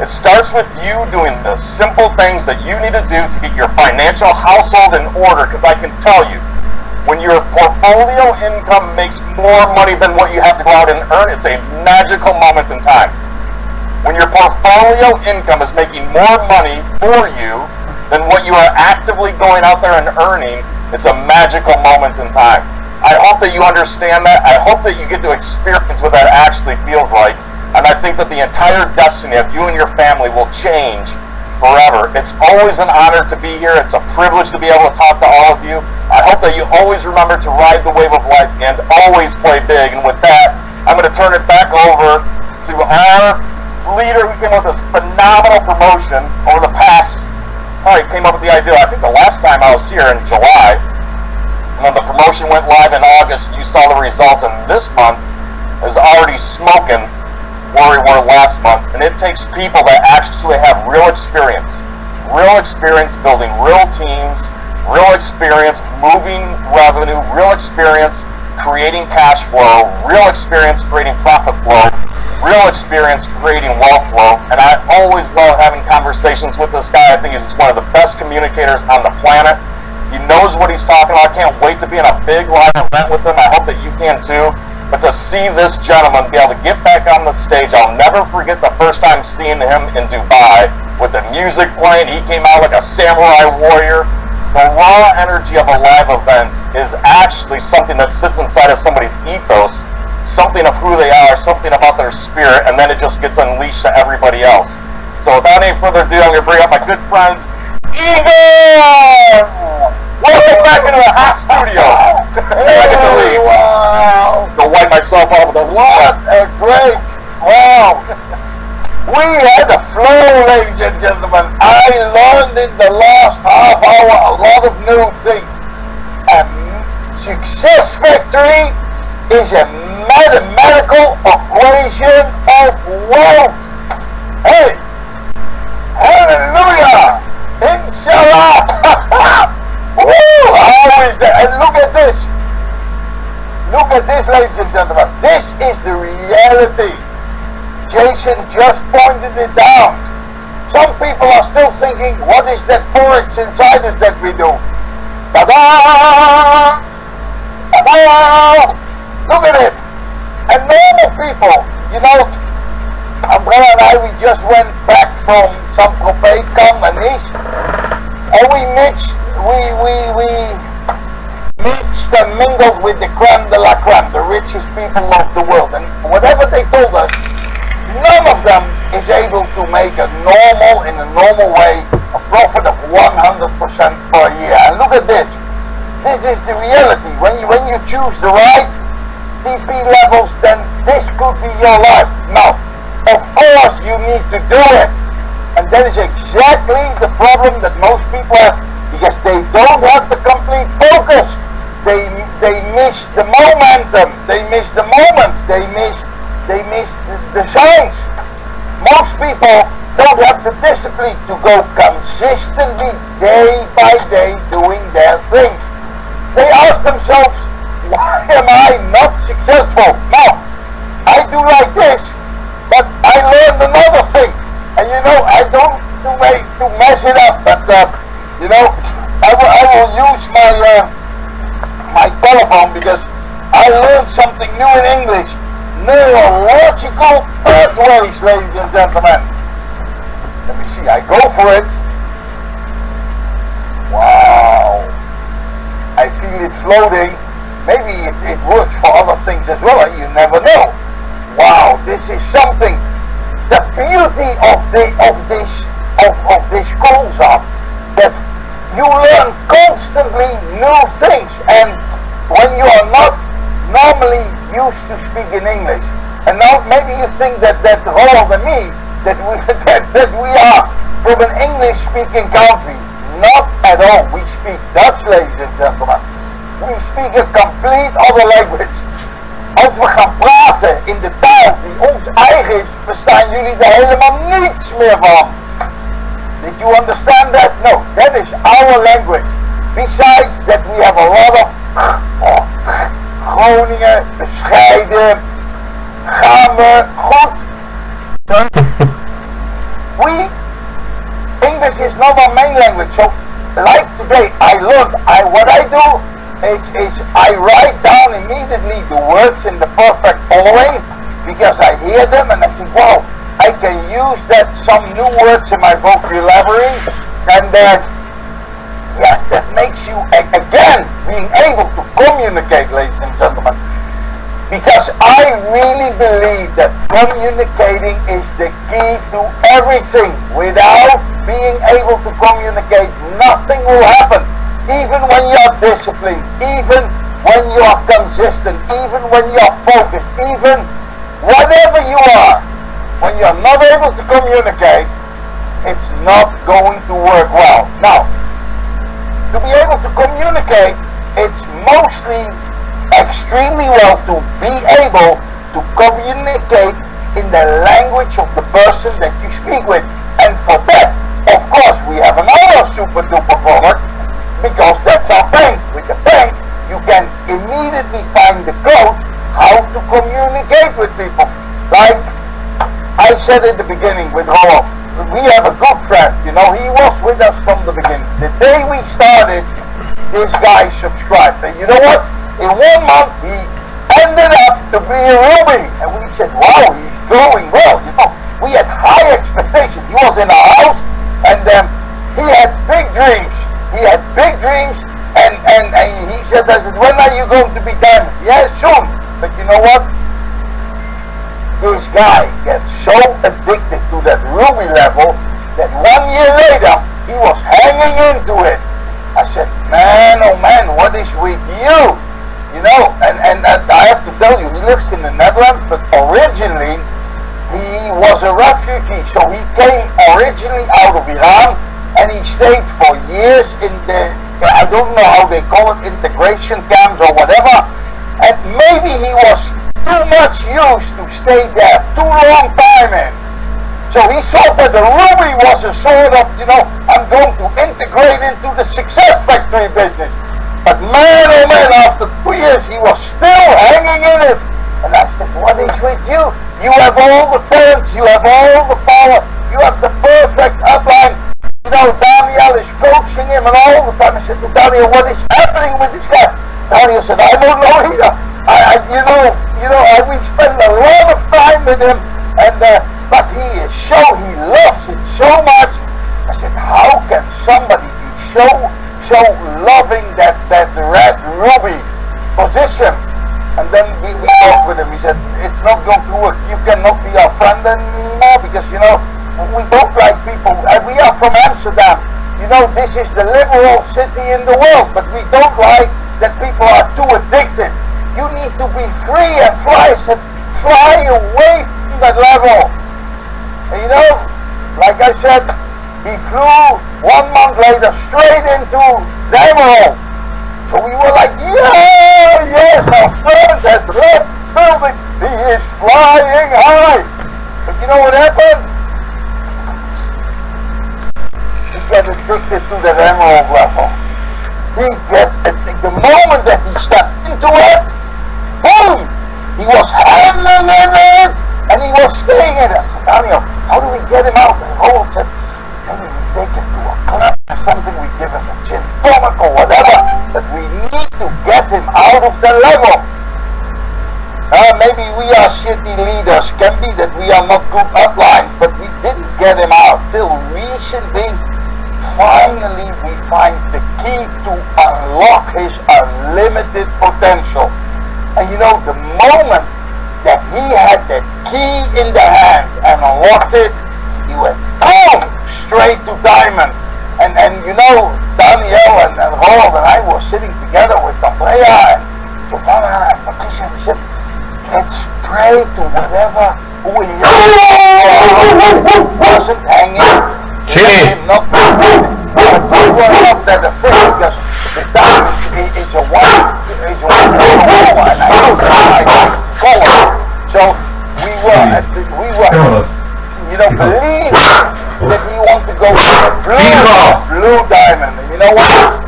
It starts with you doing the simple things that you need to do to get your financial household in order, because I can tell you, when your portfolio income makes more money than what you have to go out and earn, it's a magical moment in time. When your portfolio income is making more money for you than what you are actively going out there and earning, it's a magical moment in time. I hope that you understand that. I hope that you get to experience what that actually feels like. And I think that the entire destiny of you and your family will change forever. It's always an honor to be here. It's a privilege to be able to talk to all of you. I hope that you always remember to ride the wave of life and always play big. And with that, I'm going to turn it back over to our leader who came up with this phenomenal promotion over the past, came up with the idea, I think the last time I was here in July, and then the promotion went live in August, you saw the results, and this month is already smoking where we were last month. And it takes people that actually have real experience building real teams, real experience moving revenue, real experience creating cash flow, real experience creating profit flow, real experience creating wealth flow. And I always love having conversations with this guy. I think he's one of the best communicators on the planet. He knows what he's talking about. I can't wait to be in a big live event with him. I hope that you can too. But to see this gentleman be able to get back on the stage, I'll never forget the first time seeing him in Dubai with the music playing. He came out like a samurai warrior. The raw energy of a live event is actually something that sits inside of somebody's ethos, something of who they are, something about their spirit, and then it just gets unleashed to everybody else. So without any further ado, I'm going to bring up my good friend, Igor! Welcome back into the hot studio. Hey, wow. Go wipe myself off with the What a great, wow. We had a flow, ladies and gentlemen. I learned in the last half hour a lot of new things. A success factory is a mathematical equation of wealth. Hey, hallelujah, inshallah. Woo, how is that? And look at this. Look at this, ladies and gentlemen. This is the reality. Jason just pointed it out. Some people are still thinking, what is that Forex Insiders that we do? Ta-da! Ta-da! Look at it. And normal people, you know, Umbrella and I, we just went back from some Prophet companies, and we mixed and mingled with the creme de la creme, the richest people of the world. And whatever they told us, none of them is able to make in a normal way, a profit of 100% per year. And look at this. This is the reality. When you choose the right TP levels, then this could be your life. Now, need to do it. And that is exactly the problem that most people have, because they don't have the complete focus. They miss the momentum. They miss the moments. They miss the signs. Most people don't have the discipline to go consistently day by day doing their things. They ask themselves, why am I not successful? Now, I do like this, but I learned another thing. And you know, I don't to mess it up, but you know, I will use my telephone because I learned something new in English. Neurological pathways, ladies and gentlemen. Let me see, I go for it. Wow. I feel it floating. Maybe it works for other things as well, you never know. Wow, this is something. The beauty of this concept, that you learn constantly new things, and when you are not normally used to speak in English, and now maybe you think that Roland and me, that we are from an English-speaking country. Not at all. We speak Dutch, ladies and gentlemen. We speak a complete other language. Als we gaan praten in de taal die ons eigen is, verstaan jullie er helemaal niets meer van. Did you understand that? No, that is our language. Besides that, we have a lot of Groningen, bescheiden, gaan we goed. English is not our main language, so like today, what I do is I write down immediately the words in the perfect following, because I hear them and I think, wow, I can use some new words in my vocabulary, and yeah, that makes you, again, being able to communicate, ladies and gentlemen. Because I really believe that communicating is the key to everything. Without being able to communicate, nothing will happen. Even when you are disciplined, even when you are consistent, even when you are focused, even whatever you are, when you are not able to communicate, it's not going to work well. Now, to be able to communicate, it's mostly extremely well to be able to communicate in the language of the person that you speak with. And for that, of course, we have another super duper product, because that's our bank. With the bank, you can immediately find the codes how to communicate with people. Like I said in the beginning with Roland, we have a good friend, you know, he was with us from the beginning. The day we started, this guy subscribed, and you know what? In 1 month, he ended up to be a Ruby, and we said, wow, he's growing well. You know, we had high expectations. He was in our house, and he had big dreams. He had big dreams, and he said, when are you going to be done? Yeah, soon. But you know what? This guy gets so addicted to that Ruby level that 1 year later, he was hanging into it. I said, man, oh man, what is with you? You know, and I have to tell you, he lives in the Netherlands, but originally he was a refugee. So he came originally out of Iran, and he stayed for years in the, I don't know how they call it, integration camps or whatever. And maybe he was too much used to stay there too long time in. So he thought that the Ruby was a sort of, you know, I'm going to integrate into the success factory business. But man, oh man, after 2 years, he was still hanging in it. And I said, what is with you? You have all the talents, you have all the power, you have the perfect upline. You know, Daniel is coaching him and all the time. I said to Daniel, what is happening with this guy? Daniel said, I don't know either. We spend a lot of time with him, and but he loves it so much. I said, how can somebody be so loving that red Ruby position? And then we talked with him. He said, it's not going to work. You cannot be our friend anymore, because, you know, we don't like people. We are from Amsterdam. You know, this is the liberal city in the world, but we don't like that people are too addicted. You need to be free and fly away from that level. And you know, like I said, he flew 1 month later straight into the Emerald. So we were like, yeah, yes, our friend has left building. He is flying high. But you know what happened? He got addicted to the Emerald level. He get the moment that he stepped into it, boom! He was handling it, and he was staying in it. I said, Daniel, how do we get him out? And Roland said, maybe we take him to a club or something, we give him a gin tonic or whatever, but we need to get him out of the level. Maybe we are shitty leaders, can be that we are not good uplines, but we didn't get him out till recently. Finally, we find the key to unlock his unlimited potential. And you know, the moment that he had the key in the hand and unlocked it, he went boom, straight to diamond. And you know, Daniel and Roland and I were sitting together with Andrea and Giovanna and Patricia, and we said, let's pray to whatever who in your wasn't hanging. Him not but we were not that afraid because the diamond is a wonderful and I know that I like color. So we were you know, believing that we want to go for a blue diamond. And you know what?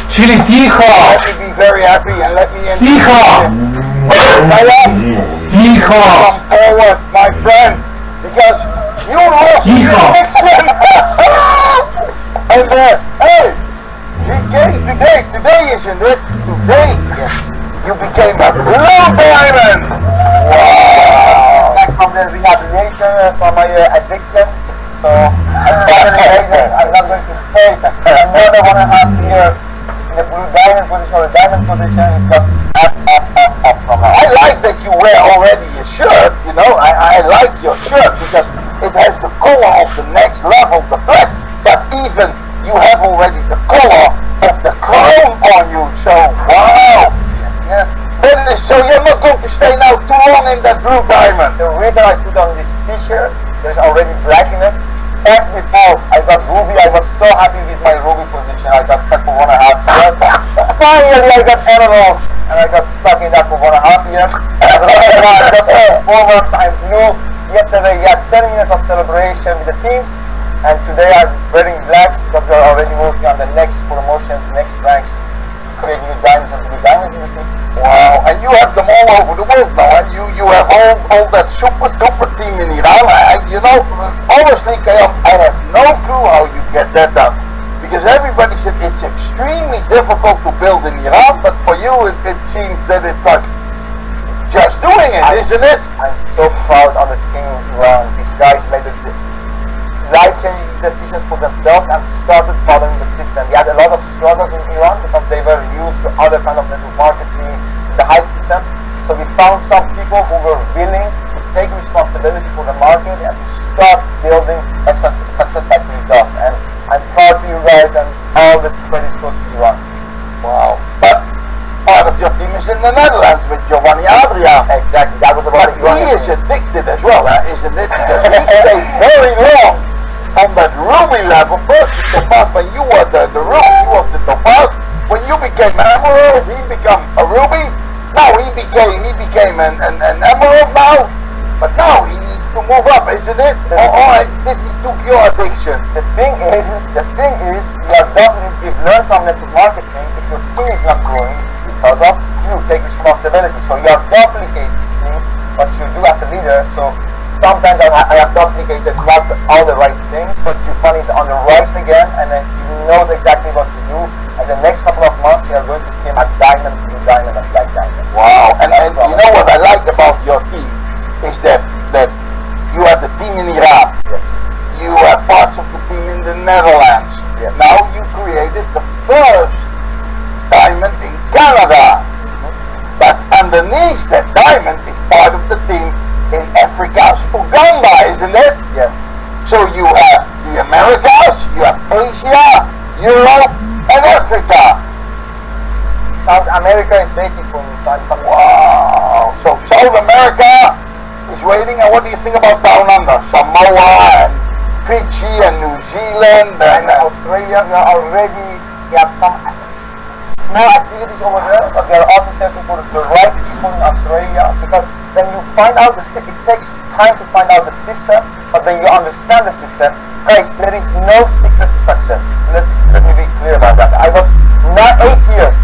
Chili tijo! Let me be very happy and let me Tijo! Tijo! Come forward, my friend, because you lost the election. And hey, he came today isn't it? Today, you became a blue diamond. Wow! Back from the rehabilitation from my addiction, so I'm not going to stay more than 1.5 years in the blue diamond position or the diamond position. It's just up from now. I like that you wear already a shirt, you know, I like your shirt because it has the color of the next level, the black, but even you have already the color of the crown on you, so wow. Yes. So you're not going to stay now too long in that blue diamond. The reason I put on this t-shirt, there's already black in it. As before, I got ruby. I was so happy with my ruby position. I got stuck for 1.5 years. Finally, I got emerald, and I got stuck in that for 1.5 years. Just forwards, I'm new. Yesterday, we had 10 minutes of celebration with the teams, and today I'm wearing black because we're already working on the next promotions, next ranks, create new diamonds and blue diamonds in the team. Wow, and you have them all over the world now, and you have all that super duper team in Iran. You know, honestly, Kayam, I have no clue how you get that done. Because everybody said it's extremely difficult to build in Iran, but for you it seems that it's like just doing it, isn't it? I'm so proud of the team in Iran. These guys made the life-changing decisions for themselves and started following the system. We had a lot of struggles in Iran because they were used to other kind of network marketing, the hype system. So we found some people who were willing to take responsibility for the market and to start building a success factory does. And I'm proud of you guys, and all the credit goes to Iran. Wow. But part of your team is in the Netherlands with Giovanni Adria. Exactly, that was about But he is addicted as well, isn't it? Because he stayed very long on that ruby level. First the topaz, when you were the ruby, he was the topaz. When you became emerald, he became a ruby. Now he became an emerald now. But now he needs to move up, isn't it? Or did he took your addiction? The thing is, you've learned from network marketing, if your team is not growing, it's because of you. Take responsibility. So you are duplicating what you do as a leader. So sometimes I have duplicated not all the right things, but Giovanni is on the rise again, and then he knows exactly what to do. And the next couple of months, you are going to see him at diamond, blue diamond, and black diamond. Wow! And you know what I like about your team is that you have the team in Iran. Yes. You have parts of the team in the Netherlands. Yes. Now you created the first diamond in Canada. But underneath that diamond is part of the team in Africa's Uganda, isn't it? Yes. So you have the Americas, you have Asia, Europe, and Africa. South America is waiting for me, so I'm coming. Wow! So South America is persuading. And what do you think about down under? Samoa and Fiji and New Zealand and Australia, we have some small activities over there, but we are also searching for the right people in Australia, because when you find out it takes time to find out the system, but when you understand the system, guys, there is no secret to success. Let me be clear about that. I was not 8 years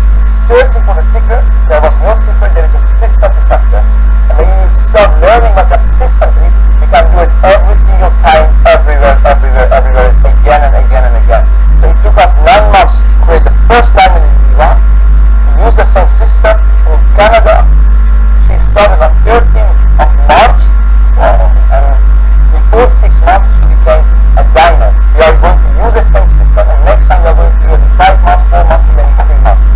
searching for the secrets. There was no secret. There is a system to success. And when you start learning what that system is, you can do it every single time, everywhere, again and again and again. So it took us 9 months to create the first time in Iran. We used the same system in Canada. She started on 13th of March, and before 6 months she became a diamond. We are going to use the same system, and next time we are going to do it in 5 months, 4 months, even 3 months.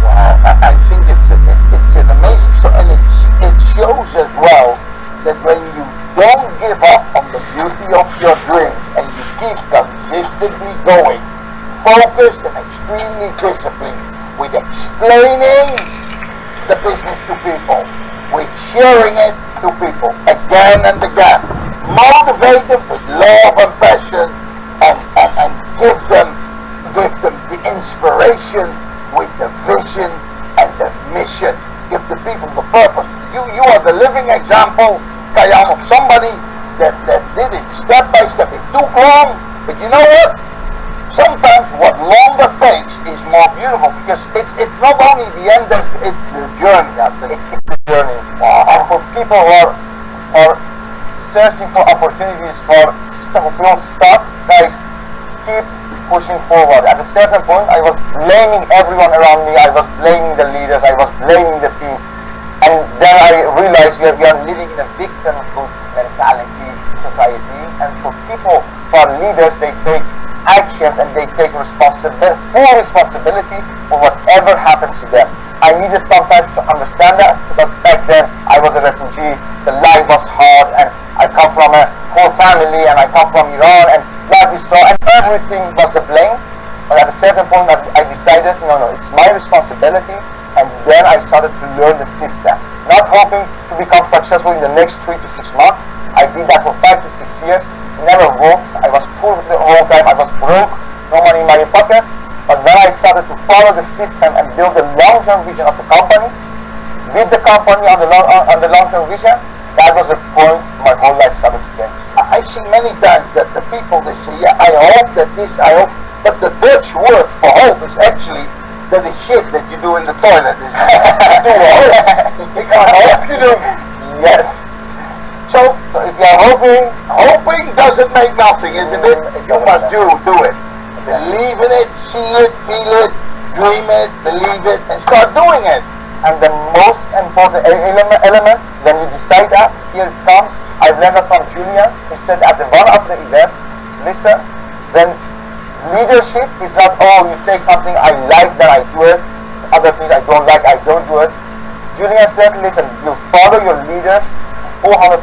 wow, I think it's an amazing story, and it shows as well that when you don't give up on the beauty of your dreams and you keep consistently going, focused and extremely disciplined with explaining the business to people, with sharing it to people again and again, motivate them with love and passion, and give them the inspiration with the vision and the mission. Give the people the purpose. You are the living example, Kayam, of somebody that did it step by step. It took long, but you know what? Sometimes what longer takes is more beautiful, because it's not only the end, it's the journey. It's the journey. And for people who are searching for opportunities who feel stuck, guys, keep pushing forward. At a certain point, I was blaming everyone around me. I was blaming the leaders. I was blaming the team. And then I realized we are living in a victimhood mentality society. And for people who are leaders, they take actions and they take full responsibility for whatever happens to them. I needed sometimes to understand that, because back then I was a refugee. The life was hard, and I come from a poor family, and I come from Iran, and like we saw, and everything was a blame. But at a certain point, I decided, no, it's my responsibility. And then I started to learn the system, not hoping to become successful in the next 3 to 6 months. I did that for 5 to 6 years. It never worked. I was poor the whole time. I was broke, no money in my pocket. But then I started to follow the system and build the long-term vision of the company. With the company on the long-term vision, that was the point my whole life started to change. I see many times that the people, they say, yeah, I hope that this, I hope, but the Dutch word for hope is actually that is shit that you do in the toilet. You do hope. Because hope you do. Yes. So if you're hoping doesn't make nothing, isn't it? You must do it. Believe in it, see it, feel it, dream it, believe it, and start doing it. And the most important elements, when you decide that, here it comes. I've learned that from Julian. He said at the one of the events, listen, when leadership is not, oh, you say something I like, then I do it. Other things I don't like, I don't do it. Julian said, listen, you follow your leaders 400%.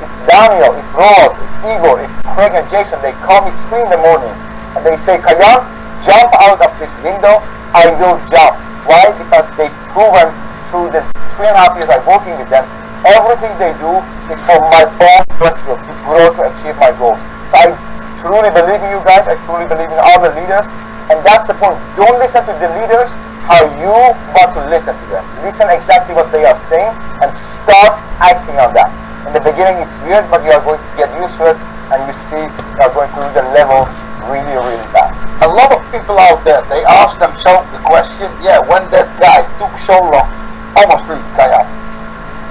If Daniel, if Rod, if Igor, if Craig and Jason, they call me 3 in the morning and they say, Kayan, jump out of this window, I will jump. Why? Because they proven through the 3.5 years I'm working with them, everything they do is for my own personal, to grow, to achieve my goals. So I truly believe in you guys. I truly believe in all the leaders, and that's the point. Don't listen to the leaders how you want to listen to them. Listen exactly what they are saying and start acting on that. In the beginning it's weird, but you are going to get used to it, and you see you are going to reach the levels really, really fast. A lot of people out there, they ask themselves the question, yeah, when that guy took so long, almost really Kaya,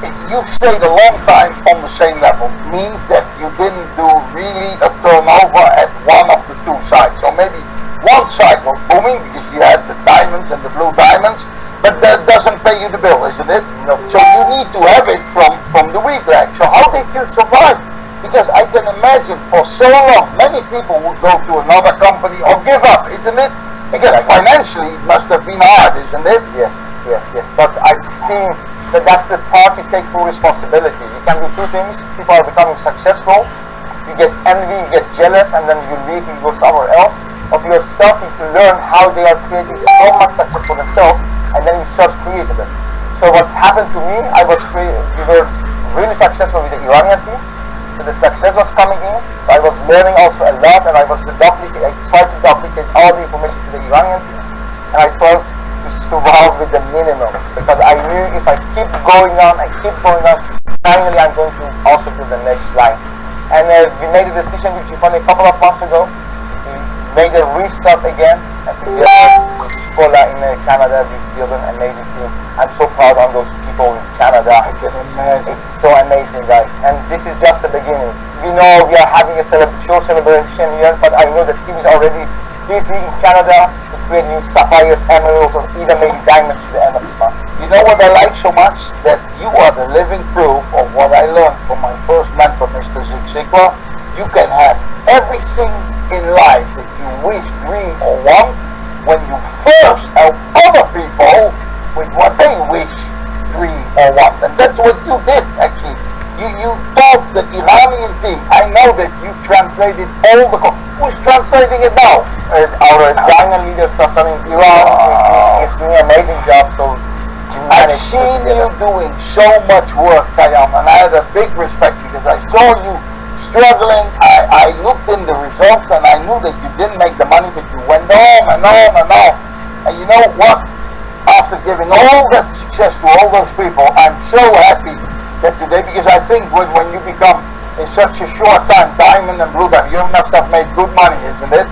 if you stayed a long time on the same level, means that you didn't do really a turnover at one of the 2 sides. Or maybe one side was booming because you had the diamonds and the blue diamonds, but that doesn't pay you the bill, isn't it? No. So you need to have it from the wheat rack. So how did you survive? Because I can imagine for so long, many people would go to another company or give up, isn't it? Because financially it must have been hard, isn't it? Yes. But I've seen that's the part you take full responsibility. You can do 2 things. People are becoming successful. You get envy, you get jealous, and then you leave and go somewhere else. Or you are starting to learn how they are creating so much success for themselves, and then you start creating it. So what happened to me, we were really successful with the Iranian team. So the success was coming in. So I was learning also a lot, and I tried to duplicate all the information to the Iranian team, and I tried to survive with the minimum, because I knew if I keep going on, finally I'm going to also do the next line. And we made a decision with Giovanni a couple of months ago. We made a restart again, and together with Scola in Canada, we built an amazing team. I'm so proud of those people in Canada. I can imagine. It's so amazing, guys. And this is just the beginning. We know we are having a show celebration here, but I know the team is already busy in Canada to create new sapphires, emeralds, or even maybe diamonds to the end of this month. You know what I like so much? That you are the living proof of what I learned from my first mentor, Mr. Zig Ziglar. You can have everything in life that you wish, dream, or want when you first help other people with what they wish, dream, or want. And that's what you did, actually. You taught the Iranian team. I know that you translated all the... Who's translating it now? Our diamond leader, Sasan in Iran, is doing an amazing job. So I've seen you doing so much work, Kayam, and I had a big respect because I saw you struggling. I looked in the results and I knew that you didn't make the money, but you went on and on and on. And you know what? After giving all that success to all those people, I'm so happy that today, because I think when you become in such a short time, diamond and blue diamond, you must have made good money, isn't it?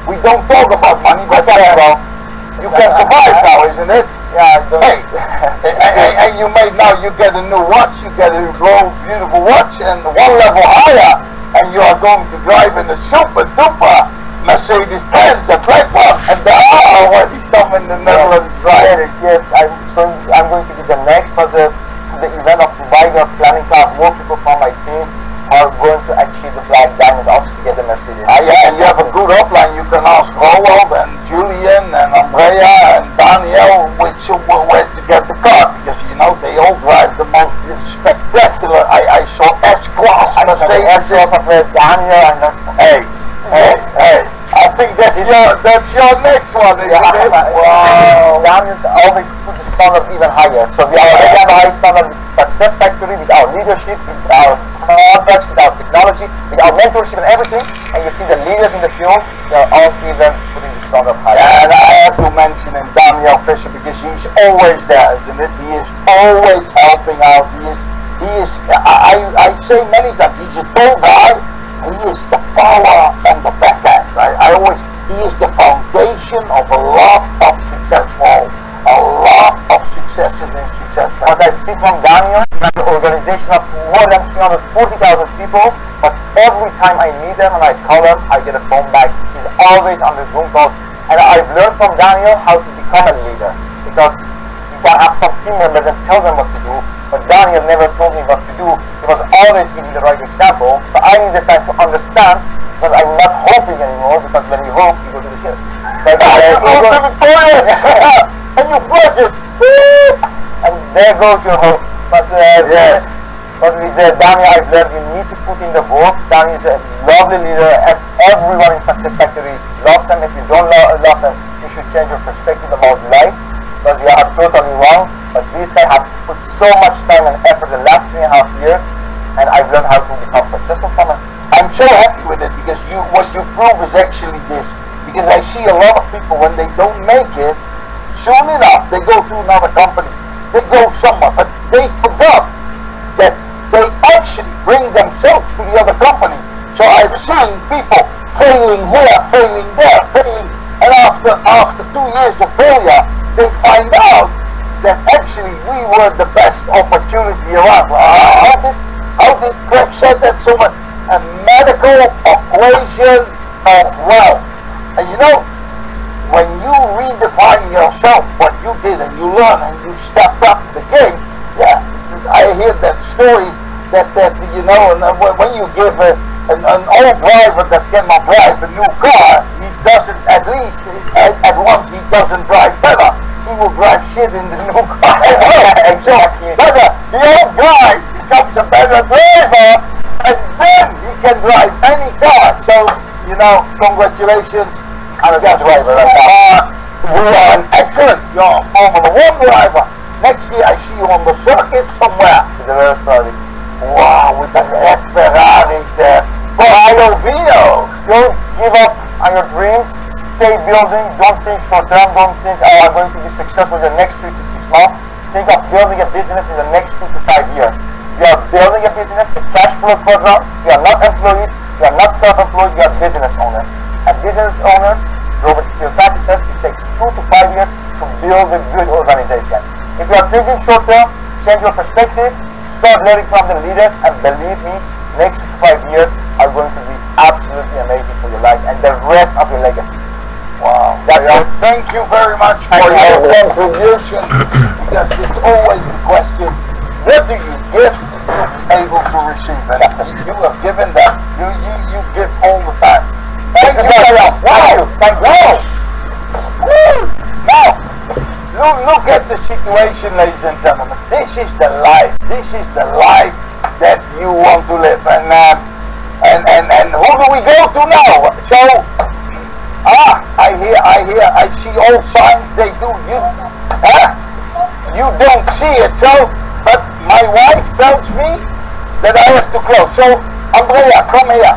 We don't talk about money, but you can survive now, isn't it? yeah, Hey, and you made now, you get a new watch, you get a beautiful watch, and one level higher, and you are going to drive in a super duper Mercedes-Benz, a black one, and there are already some in the Netherlands driving. Yes, I'm going to be the next, but the event of Dubai, we are planning to have more people from my team are going to achieve the black diamond also to get the Mercedes. Yeah, and you have a good upline. You can ask Roald and Julian and Andrea and Daniel where to get the car, because you know they all drive the most spectacular. I saw S-Class Mercedes. S-Class of Daniel and Hey, I think that's your next one, isn't it? Wow. Daniel's always put the standard even higher. So we already have a high standard with Success Factory, with our leadership, with our products, with our technology, with our mentorship and everything. And you see the leaders in the field, they are all even putting the standard higher. And I have to mention him, Daniel Fisher, because he's always there, isn't it? He is always helping out. I say many times, he's a tall guy. He is the power on the back end. He is the foundation of a lot of successful, a lot of successes in success. What I've seen from Daniel, an organization of more than 340,000 people, but every time I meet them and I call them, I get a phone back. He's always on the Zoom calls. And I've learned from Daniel how to become a leader, because you can have some team members and tell them what to do, but Daniel never told me what to do. He was always giving the right example, so I need the time to understand, because I'm not hoping anymore, because when you hope, you go to the ship. But and you flush it. And there goes your hope. But yes. But with Daniel, I've learned you need to put in the work. Daniel is a lovely leader, and everyone in Success Factory loves them. If you don't love them, you should change your perspective about life, because you are totally wrong. But these guys have put so much time and effort the last 3.5 years, and I've learned how to become successful from it. I'm so happy with it, because what you prove is actually this. Because I see a lot of people, when they don't make it, soon enough they go to another company, they go somewhere, but they forgot that they actually bring themselves to the other company. So I've seen people failing here, failing there, failing, and after 2 years of failure, they find out that actually we were the best opportunity around. How did Craig say that so much? A medical equation of wealth. And you know, when you redefine yourself, what you did, and you learn, and you stepped up the game, yeah, I hear that story that you know, and when you give an old driver that cannot drive a new car, he doesn't, at once he doesn't drive better. He will drive shit in the new car. Exactly. But the old guy becomes a better driver, and then he can drive any car. So, you know, congratulations. I'm a good driver. You are an excellent, you're a Formula 1 driver. Next year I see you on the circuit somewhere. It's very sorry. Wow, with the red Ferrari, the Porto Vino. Don't give up on your dreams. Stay building. Don't think short term. Don't think, oh, I'm going to be successful in the next 3 to 6 months. Think of building a business in the next 2 to 5 years. You are building a business, the cash flow quadrants. You are not employees. You are not self-employed. You are business owners. And business owners, Robert Kiyosaki says, it takes 2 to 5 years to build a good organization. If you are thinking short term, change your perspective. Start learning from the leaders, and believe me, next 5 years are going to be absolutely amazing for your life and the rest of your legacy. Wow. Thank you very much for your contribution, because it's always the question, what do you give to be able to receive? And you have given that. You give all the time. Thank you, Leon. Wow. Thank you. Woo. Now, look at the situation, ladies and gentlemen. This is the life. This is the life that you want to live. And who do we go to now? So, I see all signs they do. You don't see it. So, but my wife tells me that I have to close. So, Andrea, come here.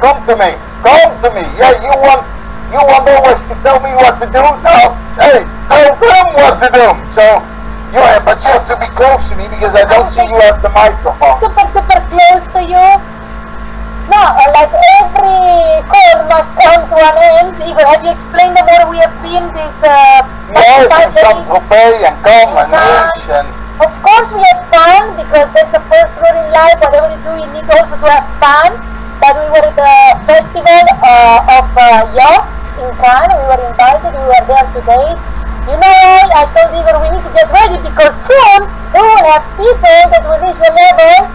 Come to me. Come to me. Yeah, you want always to tell me what to do? No. Hey, tell them what to do. So, but you have to be close to me because I don't see you have the microphone. Super close to you. No, like every call must come to an end. Igor, have you explained them where we have been this yes, past 5 days? Saint-Tropez and come and Nice and... Of course we had fun, because that's the first rule in life. Whatever you do, you need also to have fun. But we were at the festival of yachts in Cannes. We were invited. We were there today. You know, I told Igor we need to get ready, because soon we will have people that will reach the level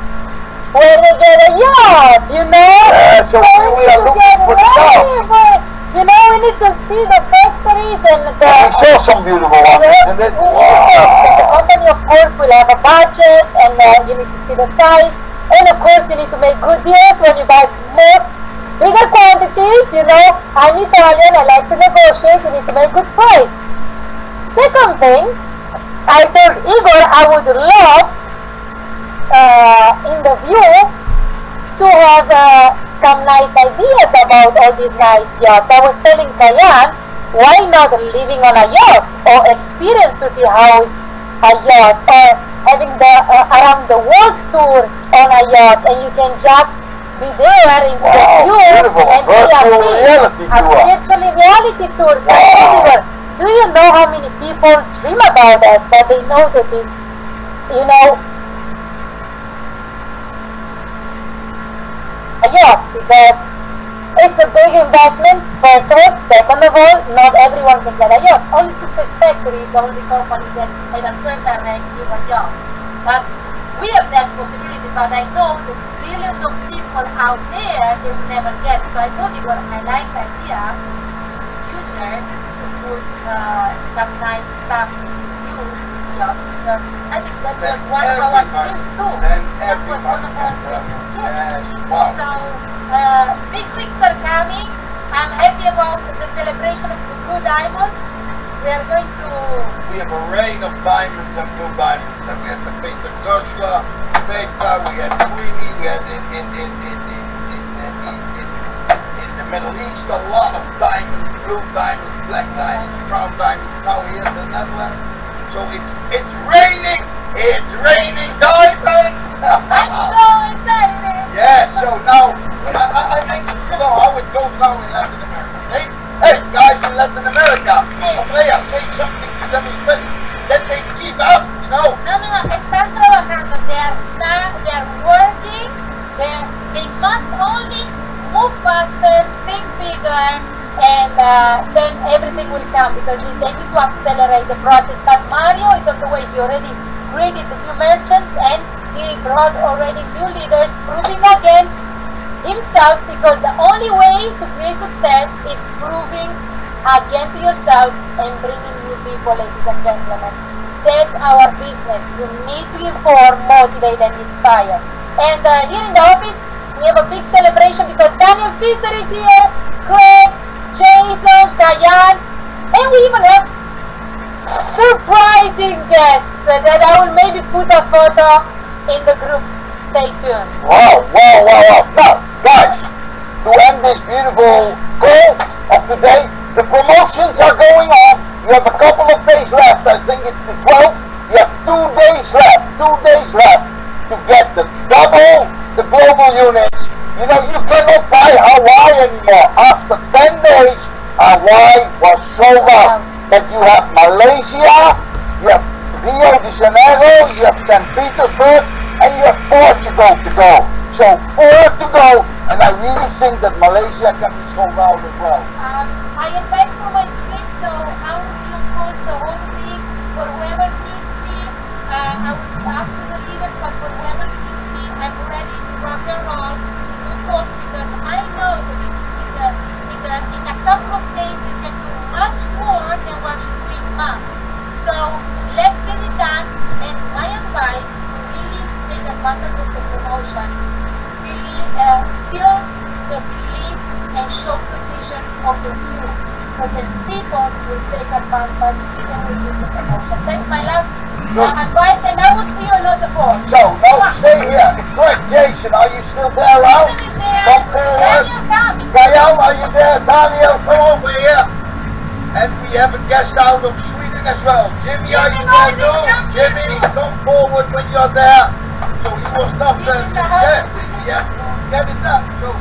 where they get a yacht, you know? Yeah, so we are looking for the yachts. You know, we need to see the factories and the... We saw some beautiful ones, isn't it? The company, of course, will have a budget, and you need to see the size. And of course, you need to make good deals when you buy bigger quantities, you know. I'm Italian, I like to negotiate, you need to make good price. Second thing, I told Igor I would love, in the view, to have some nice ideas about all these nice yachts. I was telling Kayan, why not living on a yacht, or experience to see how is a yacht, or having the around the world tour on a yacht, and you can just be there in the view and see a virtual reality tour. Do you know how many people dream about that, but they know that it's, you know, a yacht, because it's a big investment, first of all. Second of all, not everyone can get a yacht. Only Success Factory is the only company that at a certain rank give a yacht. But we have that possibility, but I know that billions of people out there, they will never get. So I thought it was a nice idea in the future to put some nice stuff in new yachts. I think that was one of our dreams too. That was one of our dreams. Yes. Wow. So, big things are coming. I'm happy about the celebration of the Blue Diamond. We are going to... We have a rain of diamonds and blue diamonds. And we had the Peter Toshla, Beta, we had Queenie, we had in the Middle East a lot of diamonds, blue diamonds, black diamonds, brown diamonds. Now here in the Netherlands. So it's raining diamonds! I'm so excited! Yeah, so now, I think you know how it goes now in Latin America. Hey guys in Latin America, Andrea, say something to them that they keep up, you know? No, están trabajando. They are working. They must only move faster, think bigger, and then everything will come, because they need to accelerate the process. But Mario is on the way. He already created a few merchants, and he brought already new leaders, proving again himself, because the only way to create success is proving again to yourself and bringing new people, ladies and gentlemen. That's our business. You need to inform, motivate, and inspire. And here in the office, we have a big celebration because Daniel Fisher is here, Craig, Jason, Kayan, and we even have surprising guests that I will maybe put a photo in the group stay tuned. Wow. Now, guys, to end this beautiful call of today, the promotions are going on. You have a couple of days left. I think it's the 12th. You have 2 days left to get the double the global units. You know, you cannot buy Hawaii anymore. After 10 days, Hawaii was sold out. But you have Malaysia, you have Rio de Janeiro, you have St. Petersburg, and you have Portugal to go. So 4 to go, and I really think that Malaysia can be sold out as well. I am back from my trip, so I will be on course the whole week for whoever needs me. I will talk to the leaders, but for whoever needs me, I'm ready to rock and roll to do course because I know that in a couple of days you can do much more than what you do in months. So let's get it done, and my advice, really take advantage of the promotion. Build the belief and show the vision of the view. Because the people will take advantage and will use the promotion. That's my last advice, and I will see you on the board. So, now stay here. Great, Jason, are you still there, Ralph? Jason is there. Come forward. Daniel, come. Gael, are you there? Daniel, come over here. And we have a guest out of Sweden as well. Jimmy, are you there too? Jimmy, come forward when you're there. So he was not He's in the there. house. Yeah, get it done. So